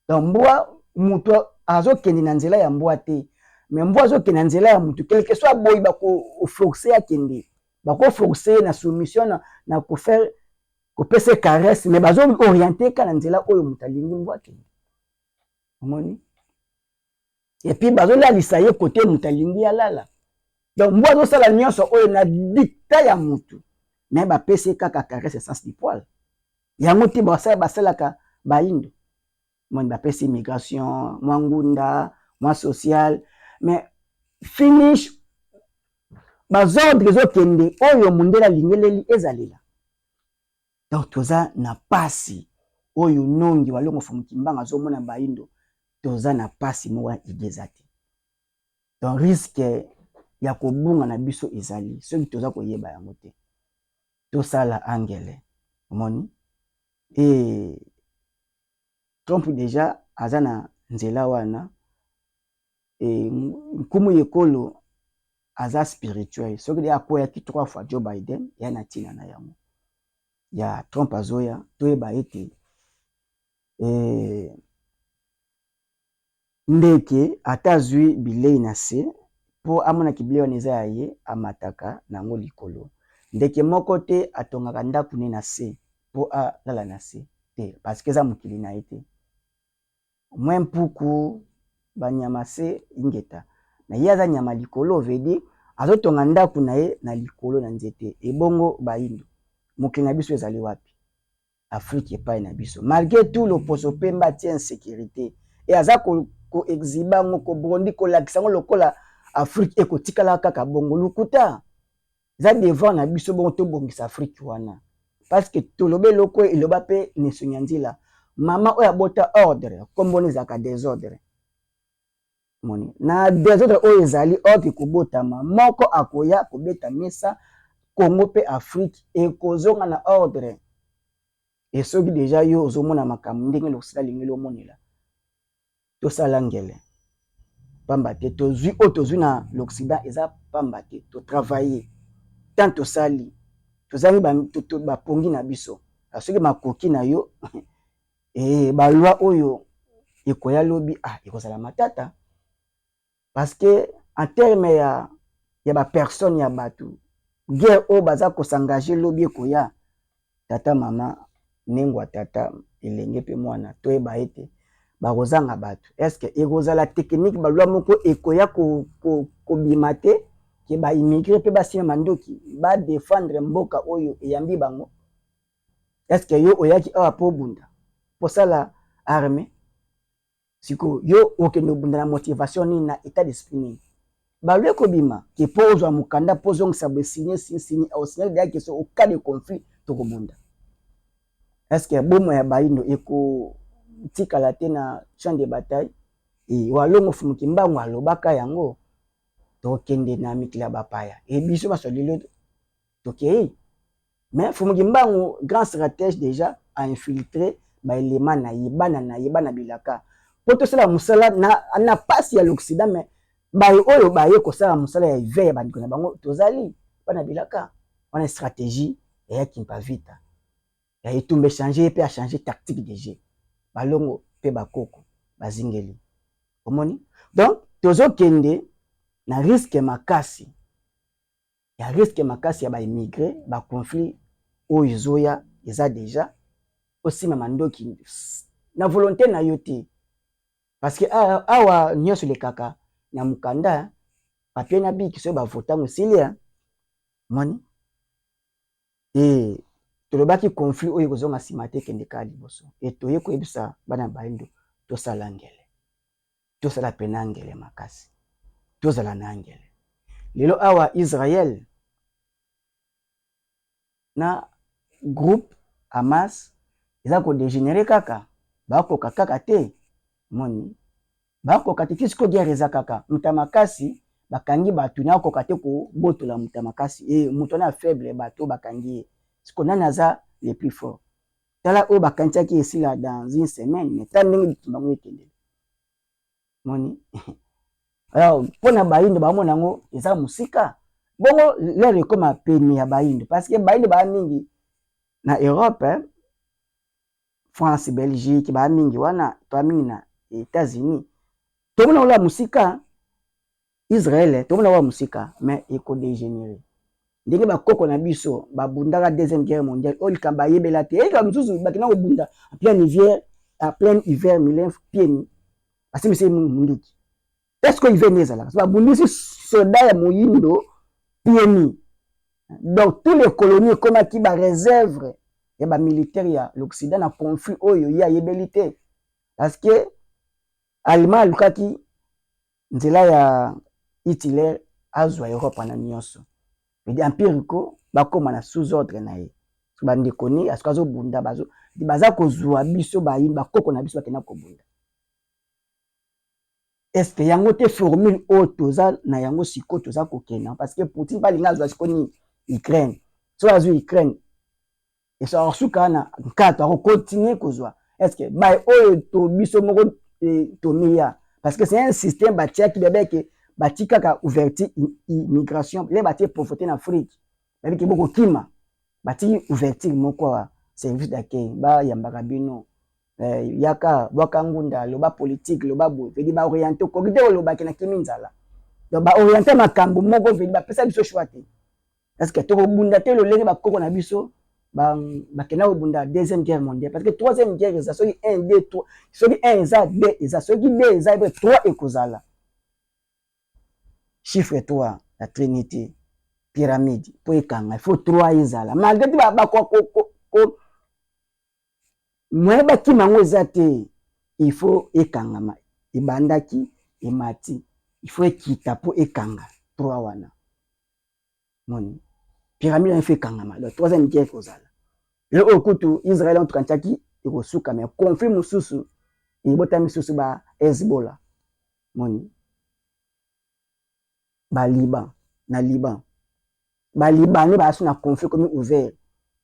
Speaker 1: donc mbwa mutu azokende na nzela ya mbwa te mais mbwa azokende na nzela ya mutu quelque soit boyi bakoforce akende bakoforce na soumission na kofaire kopesa caresse mais bazo orienté ka na nzela oyo mutu alingi mbwa akende omoni et puis bazolalisa ye kote mutu alingi alala donc mbwa azosala nyonso oyo na dicta ya mutu mais bapesi kaka caresse sens du poil yango te basalaka baindo moni bapesi immigration mwa ngunda mwa social mais finish bazordre ezokende oyo mundele alingeleli ezalela donc toza na pasi oyo nongi walongo fumuki mbanga azomona baindo toza na pasi moko igeza te donc risque ya kobunga na biso ezali soki toza koyeba yango te tosala angele omoni e Trump déjà aza na nzela wana e nkumu yekolo aza spirituel soki de akweyaki 3 fois Joe Biden ya na ntina na yango ya Trump azoya toyeba ete ndeke ata azwi bilei na se mpo amonaki bilei wana eza ya ye amataka nango likolo ndeke moko te atongaka ndako ne na se mpo alala na se te parce que eza mokili na ye te mwe mpuku banyama se ingeta na ye aza nyama likolo vedi azotonga ndako na ye na likolo na nzete ebongo baindo mokili na biso ezali wapi Afrique epai na biso malgré tout loposo mpe mbati insécurité e aza koexhiba ngo kobrondi kolakisa ngo lokola Afrique ekotikala kaka bongo lukuta eza devant na biso bongo tobongisa Afrique wana parce que tolobe loko eloba mpe nesonya nzila mama oyo abota ordre kombona ezalaka désordre moni na désordre oyo ezali ordre kobotama moko akoya kobeta mesa Congo mpe Afrique ekozonga na ordre et soki déjà yo ozomona makambo ndenge lokosala lingeli omonela tosala ngele pamba te tozwi oyo tozwi na l'Occident eza pamba te totravaille tant tosali tozali bapongi na biso soki makoki na yo balwa oyo ekoya lobi ekozala matata parce que en terme ya bapersone ya bato guerre oyo baza kosangaje lobi ekoya tata mama nengwa tata elenge mpe mwana toyeba ete bakozanga bato estce ekozala technique balwa moko ekoya kobima te ke baimmigré mpe basima mandoki badefendre mboka oyo eyambi bango estce yo oyaki awa mpo obunda posala armée siko yo okende obunda na motivation nini na état d'esprit nini balwe kobima ke mpo ozwa mokanda mpo ozongisa boye signe osignal deyaki so au cas de conflit tokobunda estce bomo ya baindo ekotikala te na champ de bataille walongo fumuki mbango alobaka yango tokende na mikili ya bapaya biso baso lelo tokei mais fumuki mbango grand stratège déjà a infiltré baélément na yebana bilaka po tosala mosala na pasi ya l'Occident mais baye oyo baye kosala mosala ya hiver ya bandeko na bango tozali bana bilaka wana stratégie eyaki mpa vita ya etumba échanger mpe achanger tactique de jeu balongo mpe bakoko bazingeli omoni donc tozokende na risque makasi ya baimmigré baconflit oyo ezoya eza déjà osima mandoki na volonté na yo te. Parce que awa nyonso lekaka na mukanda papier na biki so ba vota musilia moni tolobaki conflit oyo kozonga nsima te kende kaka liboso toye koyebisa bana baindo tosala ngele tosala pena ngele makasi tozala na ngele lelo awa Israël na groupe Hamas eza kodégénéré kaka bakoka kaka te moni bakoka te tisiko guerre eza kaka muta makasi bakangi bato na akoka te kobotola muta makasi muto na faible bato bakangi ye siko nani aza le plus fort tala oyo bakantiaki esila dans une semaine mais ta ndenge bitumba ngo ekendeli moni alors mpona bayindo bamona yango eza mosika bongo lere ekoma pene ya bayindo parce que bayindo baa mingi na Europe France Belgique baa mingi wana toa mingi na États-Unis tomona ola musika Israël tomona wa musika mais ekodégénéré ndenge bakoko na biso babundaka deuxième guerre mondiale oyo likambo ayebela te eyika mosusu bakina kobunda en plein hiver milen pieni asimise munduki est-ce hiver nde ezalaka babundisi soda ya moyindo pieni donc tous les colonies ekomaki baréserve ya bamilitaire ya l'Occident na conflit oyo ye ayebeli te parce que allemand alukaki nzela ya Hitler azwa Europe na nyonso empirico bakoma na sous ordre na ye bandeko ni asiko azobunda baza kozwa biso bayini bakoko na biso bakenda kobunda est-ce que yango te formule oyo toza na yango siko toza kokenda parce que Poutine balinga azwa siko ni Ukraine so azwi Ukraine eso asuka na nkato akokontinue kozwa est-ce que baye oyo to biso moko tomiya parce que c'est un système batiaki bebeke bati kaka ouverture immigration le bati pauvreté en Afrique bebeke boko kima bati ouverture moko wa service d'accueil ba yambaka bino yaka bwaka ngunda loba politique loba boye vedi ba orienter ko gide loba kena kiminzala donc ba orienter makambo moko vedi ba pesa biso choix te parce que to bunda te lo lenge ba koko na biso ba kena bunda deuxième guerre mondiale parce que troisième guerre ça soki 1 2 3 soki 1 eza 2 eza soki 2 eza 3 ekozala chiffre 3 la trinité pyramide po ekanga il faut 3 ezala malgré tout ba ko moyen bakima ngo eza te il faut ekangama ebandaki emati il faut ekita po ekanga 3 wana moni pyramide il faut ekangama le troisième guerre kozala le okutu Israël en tukantaki ekosuka mais conflit mususu ebotami susu ba Hezbollah moni ba Liban na Liban ba Libanais ba suna conflit comme ouvert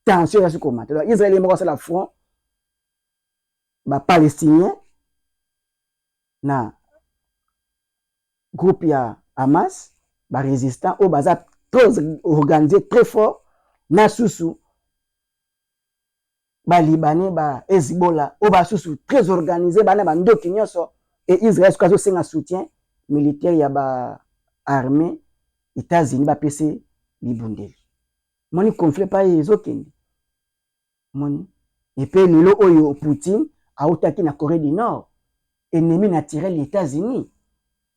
Speaker 1: tension ya suko mate donc Israël moko sala front ba Palestinien na groupe ya Hamas ba résistant au baza très organisé très fort na susu ba Libanais ba Hezbollah au ba susu très organisé ba na ba ndoki nyonso et Israël suka zo senga soutien militaire ya ba armée États-Unis ba PC libundeli moni conflit pa ezokende moni et puis lelo oyo Poutine autaki na Corée du Nord ennemi naturel les États-Unis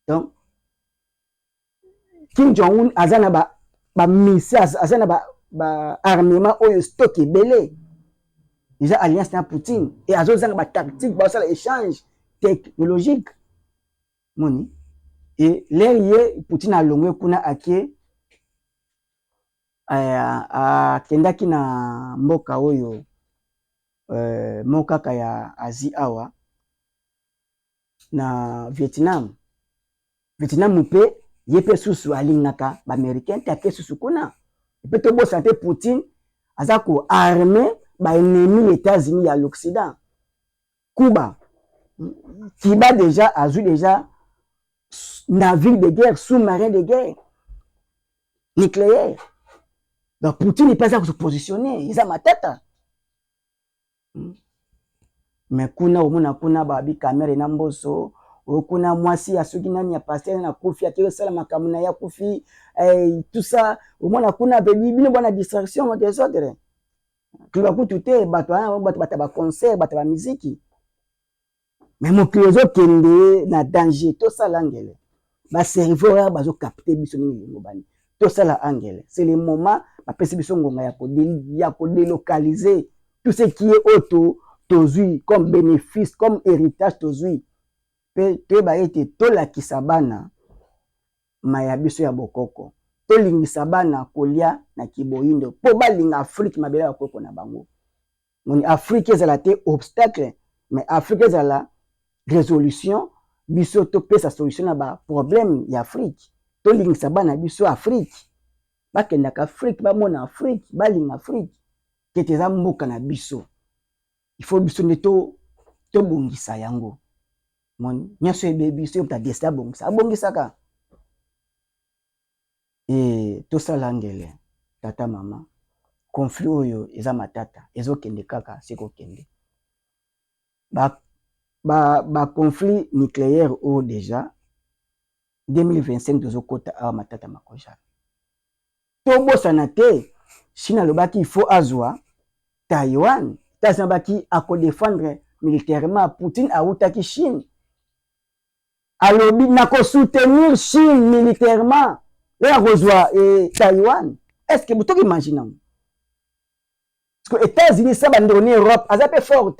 Speaker 1: donc Kim Jong-un azana ba missile azana ba armement oyo stock ebele déjà alliance na Poutine et azozanga ba tactique ba sala échange technologique moni et l'air Poutine a longwe kuna ake akendaki na mboka oyo mokaka ya Asie awa na Vietnam mpe yepe susu alingaka ba américain take susu kuna pe to bo santé Poutine azako armé ba ennemi États-Unis à l'Occident Cuba qui bat déjà azou déjà navire de guerre sous-marin de guerre nucléaire donc Poutine il pas à se positionner ils a ma tête mais kuna omona kuna babi caméra na mboso okuna mwasi asuki nani ya pasteur na kufi akio sala makamuna ya kufi tout ça omona kuna bebi bino bana distraction des autres tu vas kutu te bato ba concert bato ba musique mais mokili ozokende na danger tosala angele baserveur bazo capter biso nini ngobani tosala angele c'est le moment bapesi biso ngonga ya kodélocaliser tout ce qui est auto tozwi comme bénéfice comme héritage tozwi pe toyeba ete tolakisa bana maya biso ya bokoko tolingisa bana kolia na kiboyindo po balinga Afrique mabele ya koko na bango moni Afrique ezala te obstacle mais Afrique ezala résolution biso topesa solution na ba problème ya Afrique tolingisa bana biso Afrique bakendaka Afrique bamona Afrique balinga Afrique kete eza mboka na biso il faut biso nde tobongisa yango moni nyonso ebe biso yo ta destin abongisaka tosala ngele tata mama conflit oyo eza matata ezokende kaka sekokende ba conflit nucléaire oyo déjà 2025 tozokota awa matata makojana tobosana te Chine alobaki il faut azwa Taïwan États-Unis baki akodéfendre militairement Poutine autaki Chine alobi nako soutenir Chine militairement là rejoint Taïwan est-ce que vous imaginez parce que États-Unis ça va donner Europe azape forte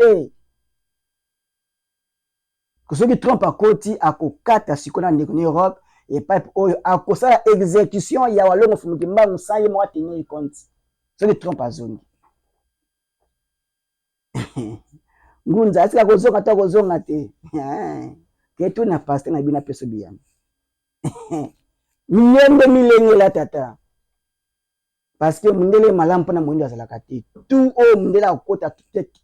Speaker 1: que ceux qui trompent à côté à kokata sikona ndeko Europe et pipe oyo akosala exécution ya walongo fumukimba musaye mo tenir compte ceux qui trompent à zone ngunza asika kozonga te ke tu na pasteur na bina peso biyana milenge milenge la tata parce que mundele malamu pona mondo azalaka te tout o mundela kokota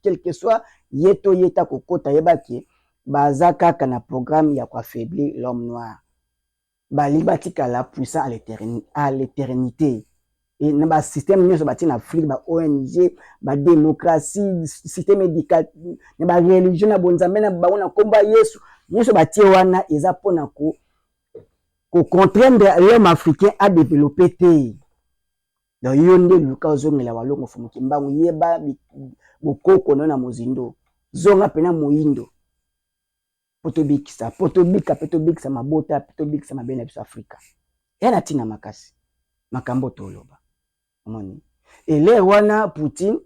Speaker 1: quel que soit yeto yeta kokota yebaki baza kaka na programme ya affaiblir l'homme noir balibatika la puissance à l'éternité et na ba système nyonso bati na Afrique ba ONG ba démocratie système médical na ba religion na bonzambe na baona komba Yesu nyonso bati wana eza pona ko contraindre l'homme africain à développer te donc yonde luka ozongela walongo fumuki mbangu yeba bokoko na mozindo zonga pena moyindo potobikisa mabota potobikisa mabena biso Afrika yana tina makasi makambo toloba omoni ele wana Poutine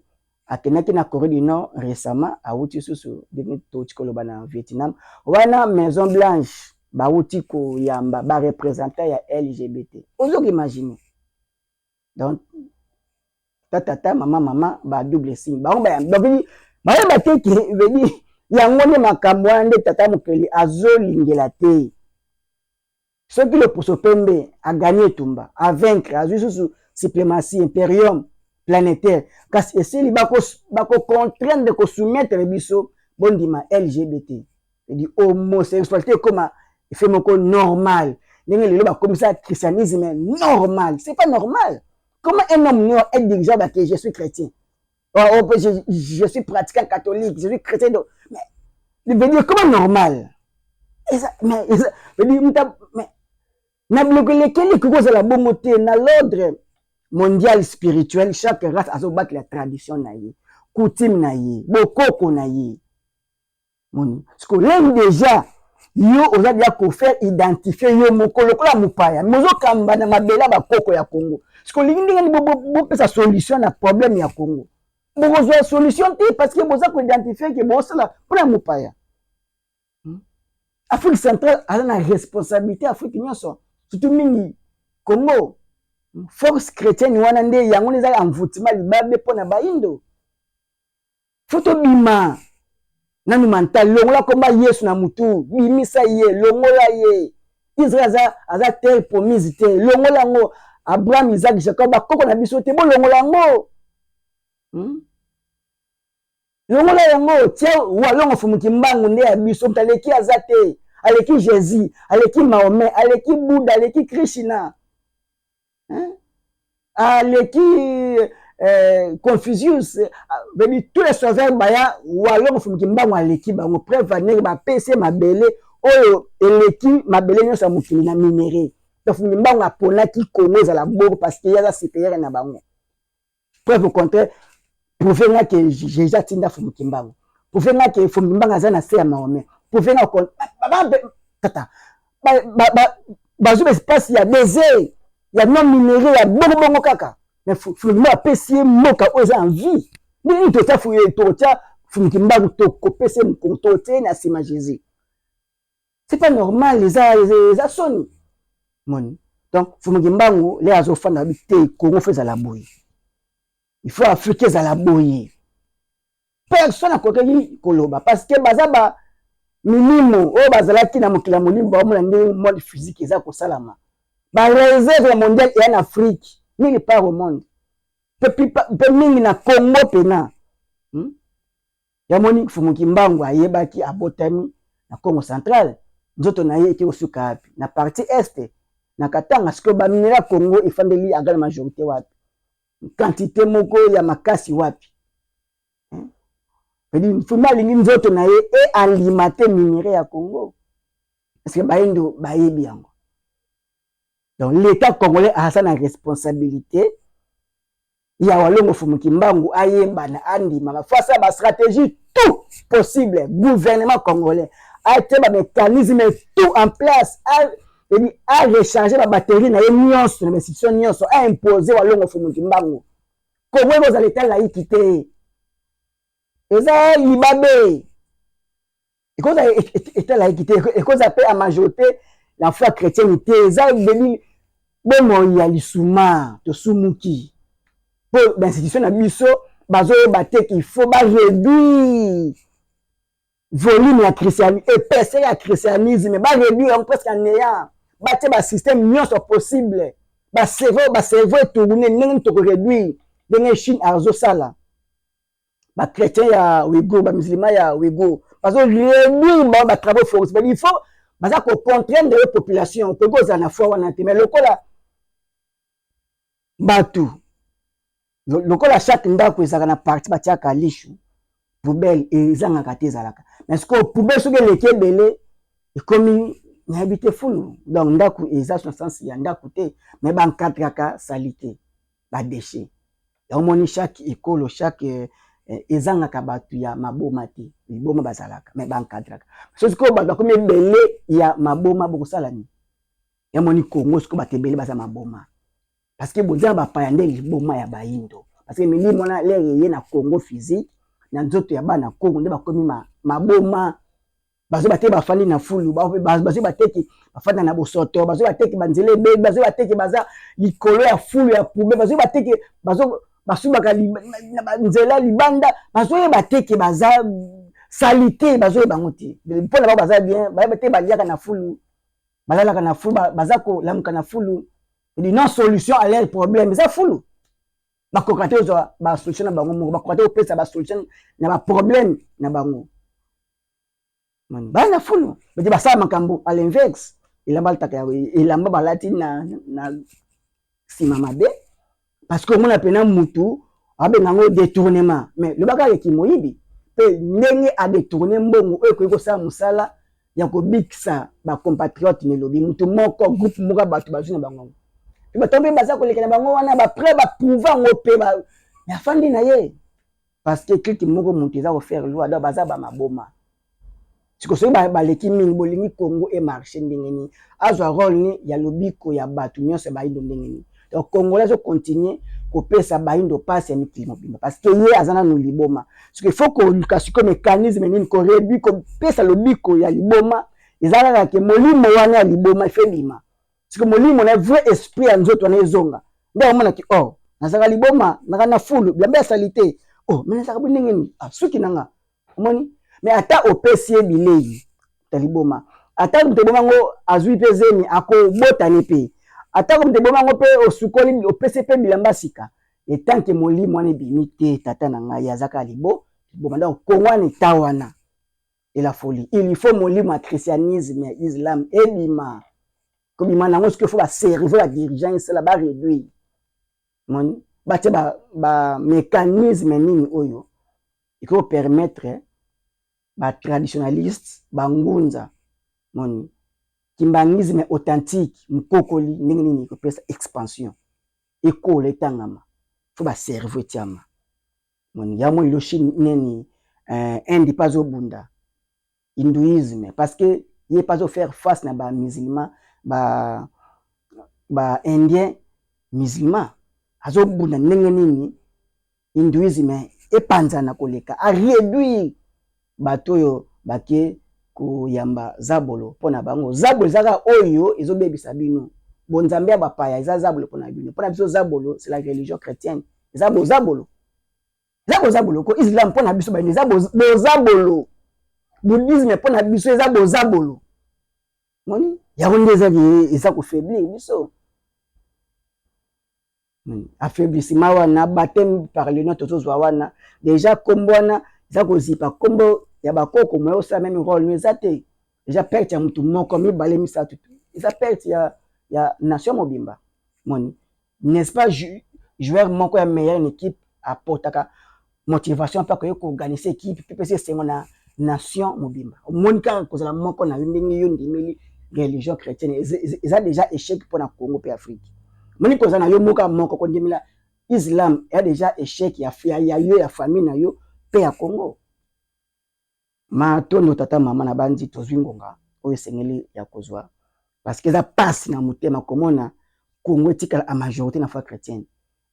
Speaker 1: akenaki na Corée du Nord récemment auti susu demi toti koloba na Vietnam wana Maison Blanche bauti ko yamba ba représentant ya LGBT ozoki imaginer donc tata mama ba double signe ba ba donc ba bateki vedi yango ne makambo ande tata mokeli azolingela te soki le poso pembe a gagné tumba a vaincre a juste suprématie impérium planétaire kasi esili bako contraindre ko soumettre biso bondima LGBT dit homosexualité comme fait moko normal ndenge lelo ba comme ça christianisme normal c'est pas normal comment un homme noir est dirigeant que je suis chrétien je suis pratiquant catholique je suis chrétien donc mais il veut dire comment normal et ça mais veut dire mais na bloqué lesquels que cause la bonté na l'ordre mondial spirituel chaque race a battre la tradition na ye coutume na ye bokoko na ye moni parce que là déjà yo oza dia ko faire identifier yo mokolo kola mupaya mozo kamba na mabela ba koko ya Congo parce que lingi ndenge bo pesa solution na problème ya Congo bozo solution te parce que boza ko identifier que bosala pour la mupaya Afrique centrale a la responsabilité Afrique nyonso surtout mingi Congo force chrétienne wana nde yango neza envoûtement libabe pona baindo photo bima nanu mental longola komba Yesu na mutu bimisa ye longola ye Israël aza terre promise te longola ngo Abraham Isaac Jacob bakoko na biso te bo longola ngo longola yango tia walongo fumuki mbangu nde ya biso mtaleki azate aleki Jésus aleki Mahomet aleki Bouddha aleki Krishna aleki Confucius veut tous les sauveurs baya walongo fumuki mbangu aleki bango preuve nenge ba PC mabele oyo eleki mabele nyosa mukili na minéré to fumuki mbangu aponaki Congo ezala boko parce que yaza supérieur na bango preuve au contraire prouver que Jésus tinda fumuki mbangu prouver que fumuki mbangu aza na se ya Mahomet pour venir au compte. Tata, bazou espace, il y a désert, il y a non minéraux, il y a bon kaka. Mais faut moi pesier moka aux envie. Ni to ta fouye to ta fumikimba to kopese mkonto te na sima Jésus. C'est pas normal les soni. Mon. Donc fumikimba les azofana habité Congo fait à la boye. Il faut africain à la boye. Personne n'a kokeli koloba parce que bazaba minimo o bazalaki na mokila molimba o mona monde physique eza ko salama. Ba réserve mondiale et en Afrique, ni part au monde. Pe mingi na Congo pena. Ya moni fumukimbangu ayebaki abotami na Congo central. Nzoto na ye eke osuka api. Na partie est na katanga siko ba minera Congo efandeli agala majorité wapi. Quantité moko ya makasi wapi. Pedi fuma lingi nzoto na ye e alimate minéraux ya Congo. Parce que bayindo bayebi yango. Donc l'État congolais a sa responsabilité. Il y a walongo fumukimbangu ayemba na andima face à ma stratégie tout possible. Gouvernement congolais a été un mécanisme tout en place. A rechargé la batterie na nyonso, l'investition nyonso a imposé walongo fumukimbangu. Comment vous allez être laïcité? Eza libabe. Et quand ça était laïcité, et quand ça peut à majorité la foi chrétienté, eza venu bon ya lisuma to sumuki. Pour l'institution na biso bazo baté qu'il faut ba réduire volume la christianisme épaisseur ya christianisme ba réduire presque en néant baté ba système nyonso possible ba cerveau tourner ndenge to réduire ndenge Chine azo sala ba chrétien ya Ouïghour ba musulman ya Ouïghour bazo réduire ba travaux forcés mais il faut baza ko contraindre la population to goza na foi wana mais lokola batu lokola chaque ndako ezaka na parti batiaka lishu poubelle ezangaka te ezalaka mais ce que poubelle soki eleki ebele ekomi na habité fulu donc ndako eza na sens ya ndako te mais bankadraka salite badéchet ya omoni chaque ekolo chaque ezangaka batu ya maboma te liboma bazalaka mais bankadraka soki ko bato bakomi ebele ya maboma bokosala nini ya moni Congo soki bato ebele baza maboma. Parce que vous avez pas yandé liboma ya baindo parce que milimo na l'air yé na Congo physique na nzoto ya bana Congo nde bakomi maboma bazo bateki bafandi na fulu bazo bateki bafanda na bosoto bazo bateki banzele be bazo bateki baza likolo ya fulu ya poube bazo bateki bazo basubaka na nzela libanda bazo bateki baza salité bazo bangote pona ba baza bien ba bateki baliaka na fulu balalaka na fulu baza ko lamuka na fulu. Il dit non solution à leur problème. C'est fou. Ma kokate oza ba solution na bango moko ba kokate opesa ba solution na ba problème na bango. Man ba na fulu. Beti ba sa makambo à l'inverse. Il a mal taka il a ba lati na sima mabe parce que mon apena mutu abe nango détournement mais le bagage ki moyibi pe ndenge a détourner mbongo e ko sa musala ya ko biksa ba compatriote ne lobi mutu moko groupe moko batu ba jina bango. Il tomber baza ko lekena bango wana ba prêt ba pouvoir ngope ba mais afandi na ye parce que quelqu'un moko monteza ko faire loi da baza ba maboma siko so ba leki mingi bolingi Congo et marché ndengeni azwa rôle ni ya lobiko ya batu nyonso ba indo ndengeni donc congolais so continuer ko pesa ba indo passe ya mikimo bima parce que ye azana no liboma ce qu'il faut ko lukasiko mécanisme ni ko réduire ko pesa lobiko ya liboma ezala ke molimo wana ya liboma fait lima. Parce que molimo na vrai esprit ya nzoto na ezonga nda omona ki oh nazaka liboma naka na fulu biamba salité oh mais nazaka bindengeni suki nanga omoni mais ata opesi bilei ta liboma ata mte boma ngo azui pezeni ako botani pe ata mte boma ngo pe osukoli opesi pe bilamba sika et tant que molimo na bimite tata nanga yazaka libo boma nda kongwana tawana et la folie il faut molimo à christianisme et islam elima. Comme il m'a dit, qu'il faut servir la dirigeance, c'est là-bas réduire. Mon, ba mécanisme nini oyo, il faut permettre, ba traditionnaliste, ba ngunza, mon, kimbangisme authentique, mkokoli, nini, il faut expansion. École etangama, faut ba servir tiama. Mon, yamo iloshi nini, indi pas au bunda. hindouisme parce que il pas de faire face na ba musulman ba indien musulman azo buna ndenge nini hindouisme epanzana koleka a réduire bato yo bake koyamba zabolo pona bango zabolo zaka oyo ezobebisa bino bonzambe ya bapaya eza zabolo pona bino pona biso zabolo c'est la religion chrétienne zabolo zabolo zabolo ko islam pona biso bani zabolo bouddhisme pona biso eza bozabolo moni yango nde eza kofaiblir biso affaiblissement wana baptême par le nom tozozwa wana déjà kombo wana eza kozipa kombo ya bakoko moye osala même rôle no eza te déjà perte ya mutu moko mibale misato eza perte ya nation mobimba moni n'est-ce pas joueur moko ya meilleure une équipe apportaka motivation mpa koye koorganiser équipe mpe pesi esengo na nation mobimba omoni kaka kozala moko na yo ndenge yo ndimeli religion chrétienne eza déjà échec mpona Congo mpe Afrique moni koza na yo moko kondimela islam ya déjà échec ya yo ya famille na yo mpe ya Congo matondo tata mama na bandi tozwi ngonga oyo esengeli ya kozwa parce que eza pasi na motema komona Congo etikala a majorité na foi chrétienne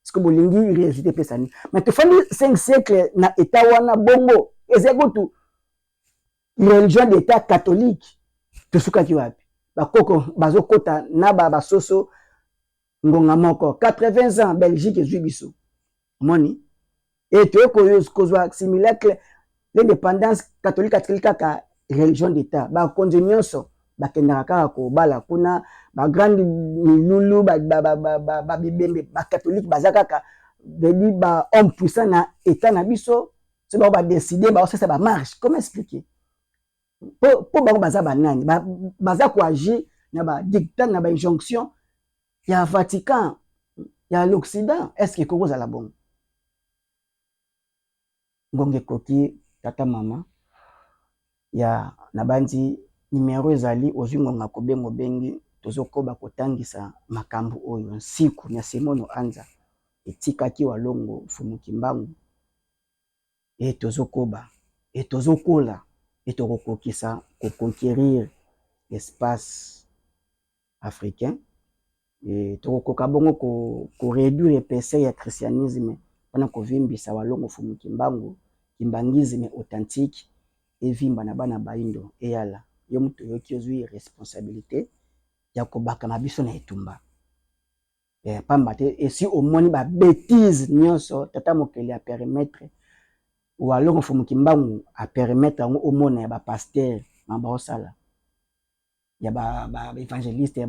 Speaker 1: parce que bolingi réalité pesa ni mais tofandi 5 siècles na état wana bongo eza kutu religion d'état catholique tosukaki wapi bakoko bazokota na basoso ngonga moko 80 ans Belgique ezwi biso moni et toyo kozwa simulacre l'indépendance catholique kaka religion d'état bakonzi nyonso bakendaka kaka kobala kuna bagrande milulu babibembe bacatholique baza kaka bedi homme puissant na état na biso so bango badécide baosesa bamarche comment expliquer po bango baza banani baza koagir na badictat na bainjonction ya Vatican ya l'Occident est-ce que kokozala bongo ngonge koki tata mama ya nabandi numéro ezali ozwi ngonga kobengo bengi tozokoba kotangisa makambo oyo nsiku na semono anza etikaki walongo fumuki mbangu et tozokoba et tozokola et tokokokisa koconquérir l'espace africain et tokokoka bongo ko réduire épaisseur ya christianisme mpona kovimbisa walongo fumuki mbangu kimbangisme authentique evimba na bana baindo eyala yo mutu yoki ozwi responsabilité ya kobakama biso na etumba pamba te esi omoni babétise nyonso tata mokeli apermettre walongo fumuki mbangu apermettre yango omona ya bapaster na baosala ya baévangéliste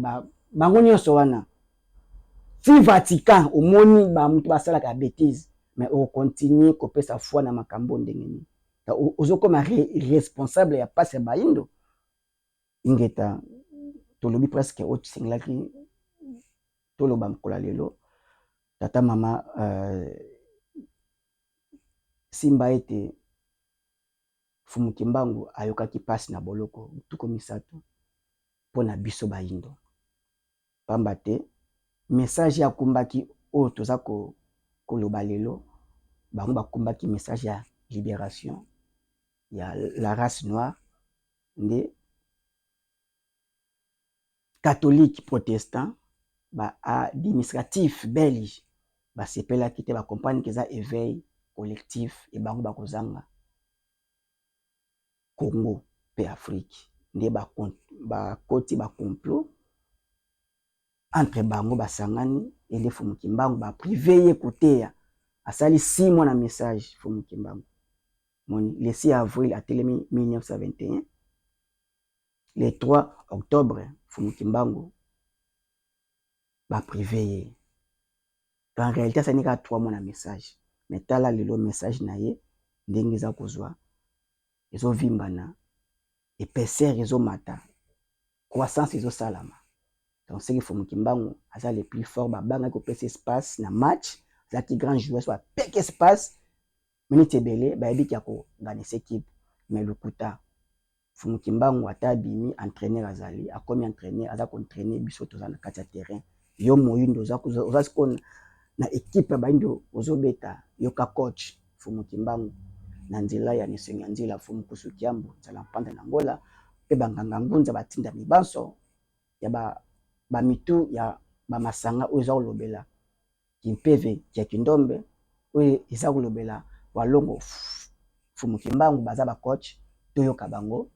Speaker 1: bango nyonso wana ti Vatican omoni bamutu basalaka bêtise mais okontinue kopesa foi na makambo ndenge nini ozokoma responsable ya pasi ya baindo ingeta tolobi presque otisengelaki toloba mkola lelo tata mama simba ete fumuki mbangu ayokaki pasi na boloko tuko misato mpona biso baindo pamba te message ya kumbaki oyo toza koloba lelo bango bakumbaki message ya libération ya la race noire nde catholique protestant administratif belge basepelaki te bakomprendre keza éveil collectif e bango bakozanga Congo mpe Afrique nde bakoti bacomplot entre bango basangani ende fumuki mbangu baprive ye koteya asali 6 mois na message fumuki mbangu moni le 6 avril atelemi 1921 le 3 octobre fumuki mbangu baprive ye en réalité asali kaka 3 mois na message mais tala lelo message na ye ndenge eza kozwa ezovimbana épaisseur ezomata croissance ezosalama donc c'est que fumuki mbangu aza le plus fort babangaki kopesa espace na match azalaki grand joueur so apeki espace minute ebele bayebiki ya koganisa équipe mais lokuta fumuki mbangu ata abimi entraîneur azali akomi entraîneur aza koentraîner biso toza na kati ya terrain yo moyindo oza sikoyo na équipe ya baindo ozobeta yoka coach fumuki mbangu na nzela ya nisenga nzela fumu kusu kiambo nzala mpanda na ngola pe banganga ngunza batinda mibanso ya ba mitu ya ba masanga oyo eza kolobela kimpeve ya kindombe oyo eza kolobela walongo fumu kimbangu baza ba coach toyoka bango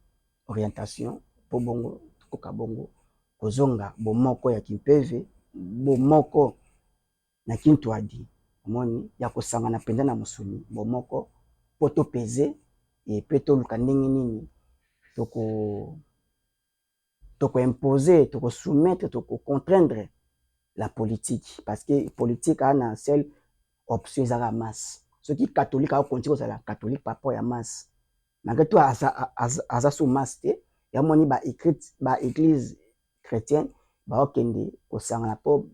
Speaker 1: orientation po bongo koka bongo kozonga bomoko ya kimpeve bomoko na kintwadi omoni ya kosangana mpenza na mosuni bomoko po topeze pe toluka ndenge nini toko imposer toko soumettre toko contraindre la politique parce que politique a na seule option ezaka masse soki catholique akokontinue kozala catholique par rapport ya masse malgré tout aza sous masse te ya moni ba église chrétienne baokende kosangana mpo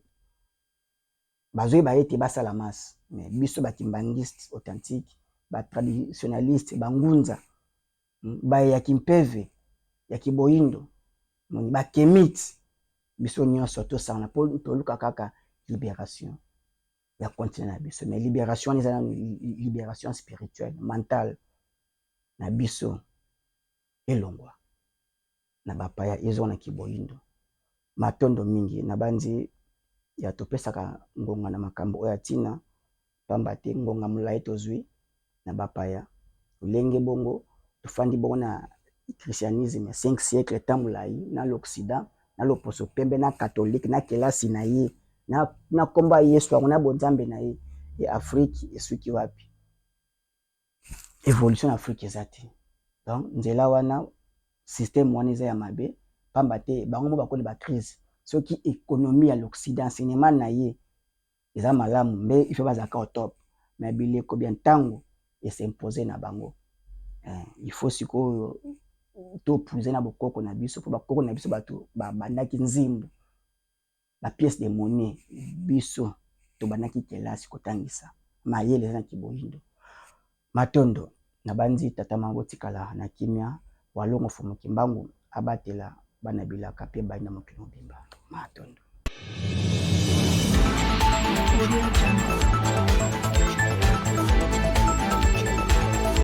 Speaker 1: bazoyeba ete basala masse mais biso bakimbangiste authentique batraditionaliste bangunza ya kimpeve ya kiboyindo moni bakemite biso nyonso tosangana mpo toluka kaka libération ya continent na biso mais libération eza na libération spirituelle mentale na biso elongwa na bapaya ezo na kiboyindo matondo mingi na banzi ya topesaka ngonga na makambo oyo atina pamba te ngonga molayi tozwi na bapaya lenge bongo tofandi bongo na christianisme 5 siècle temps molayi na l'occident na loposo pembe na catholique na kelasi na ye na komba yesu yango na bonzambe na ye ya afrique esuki wapi évolution na afrique eza te donc nzela wana système wana eza ya mabe pamba te bango mo bakoli ba crise soki économie ya l'occident enseignement na ye eza malamu mbe il faut bazaka au top mais bileko bien ntango es'impose na bango il faut sikoyo topuize na bokoko na biso po bakoko na biso bato babandaki nzimbo ba pièce de monnaie biso tobandaki kelasi kotangisa mayele eza na kiboyindo matondo na banzi tata mango tikala na kimia walongo fumu kimbangu abatela bana bilaka pe baina mokili mobimba matondo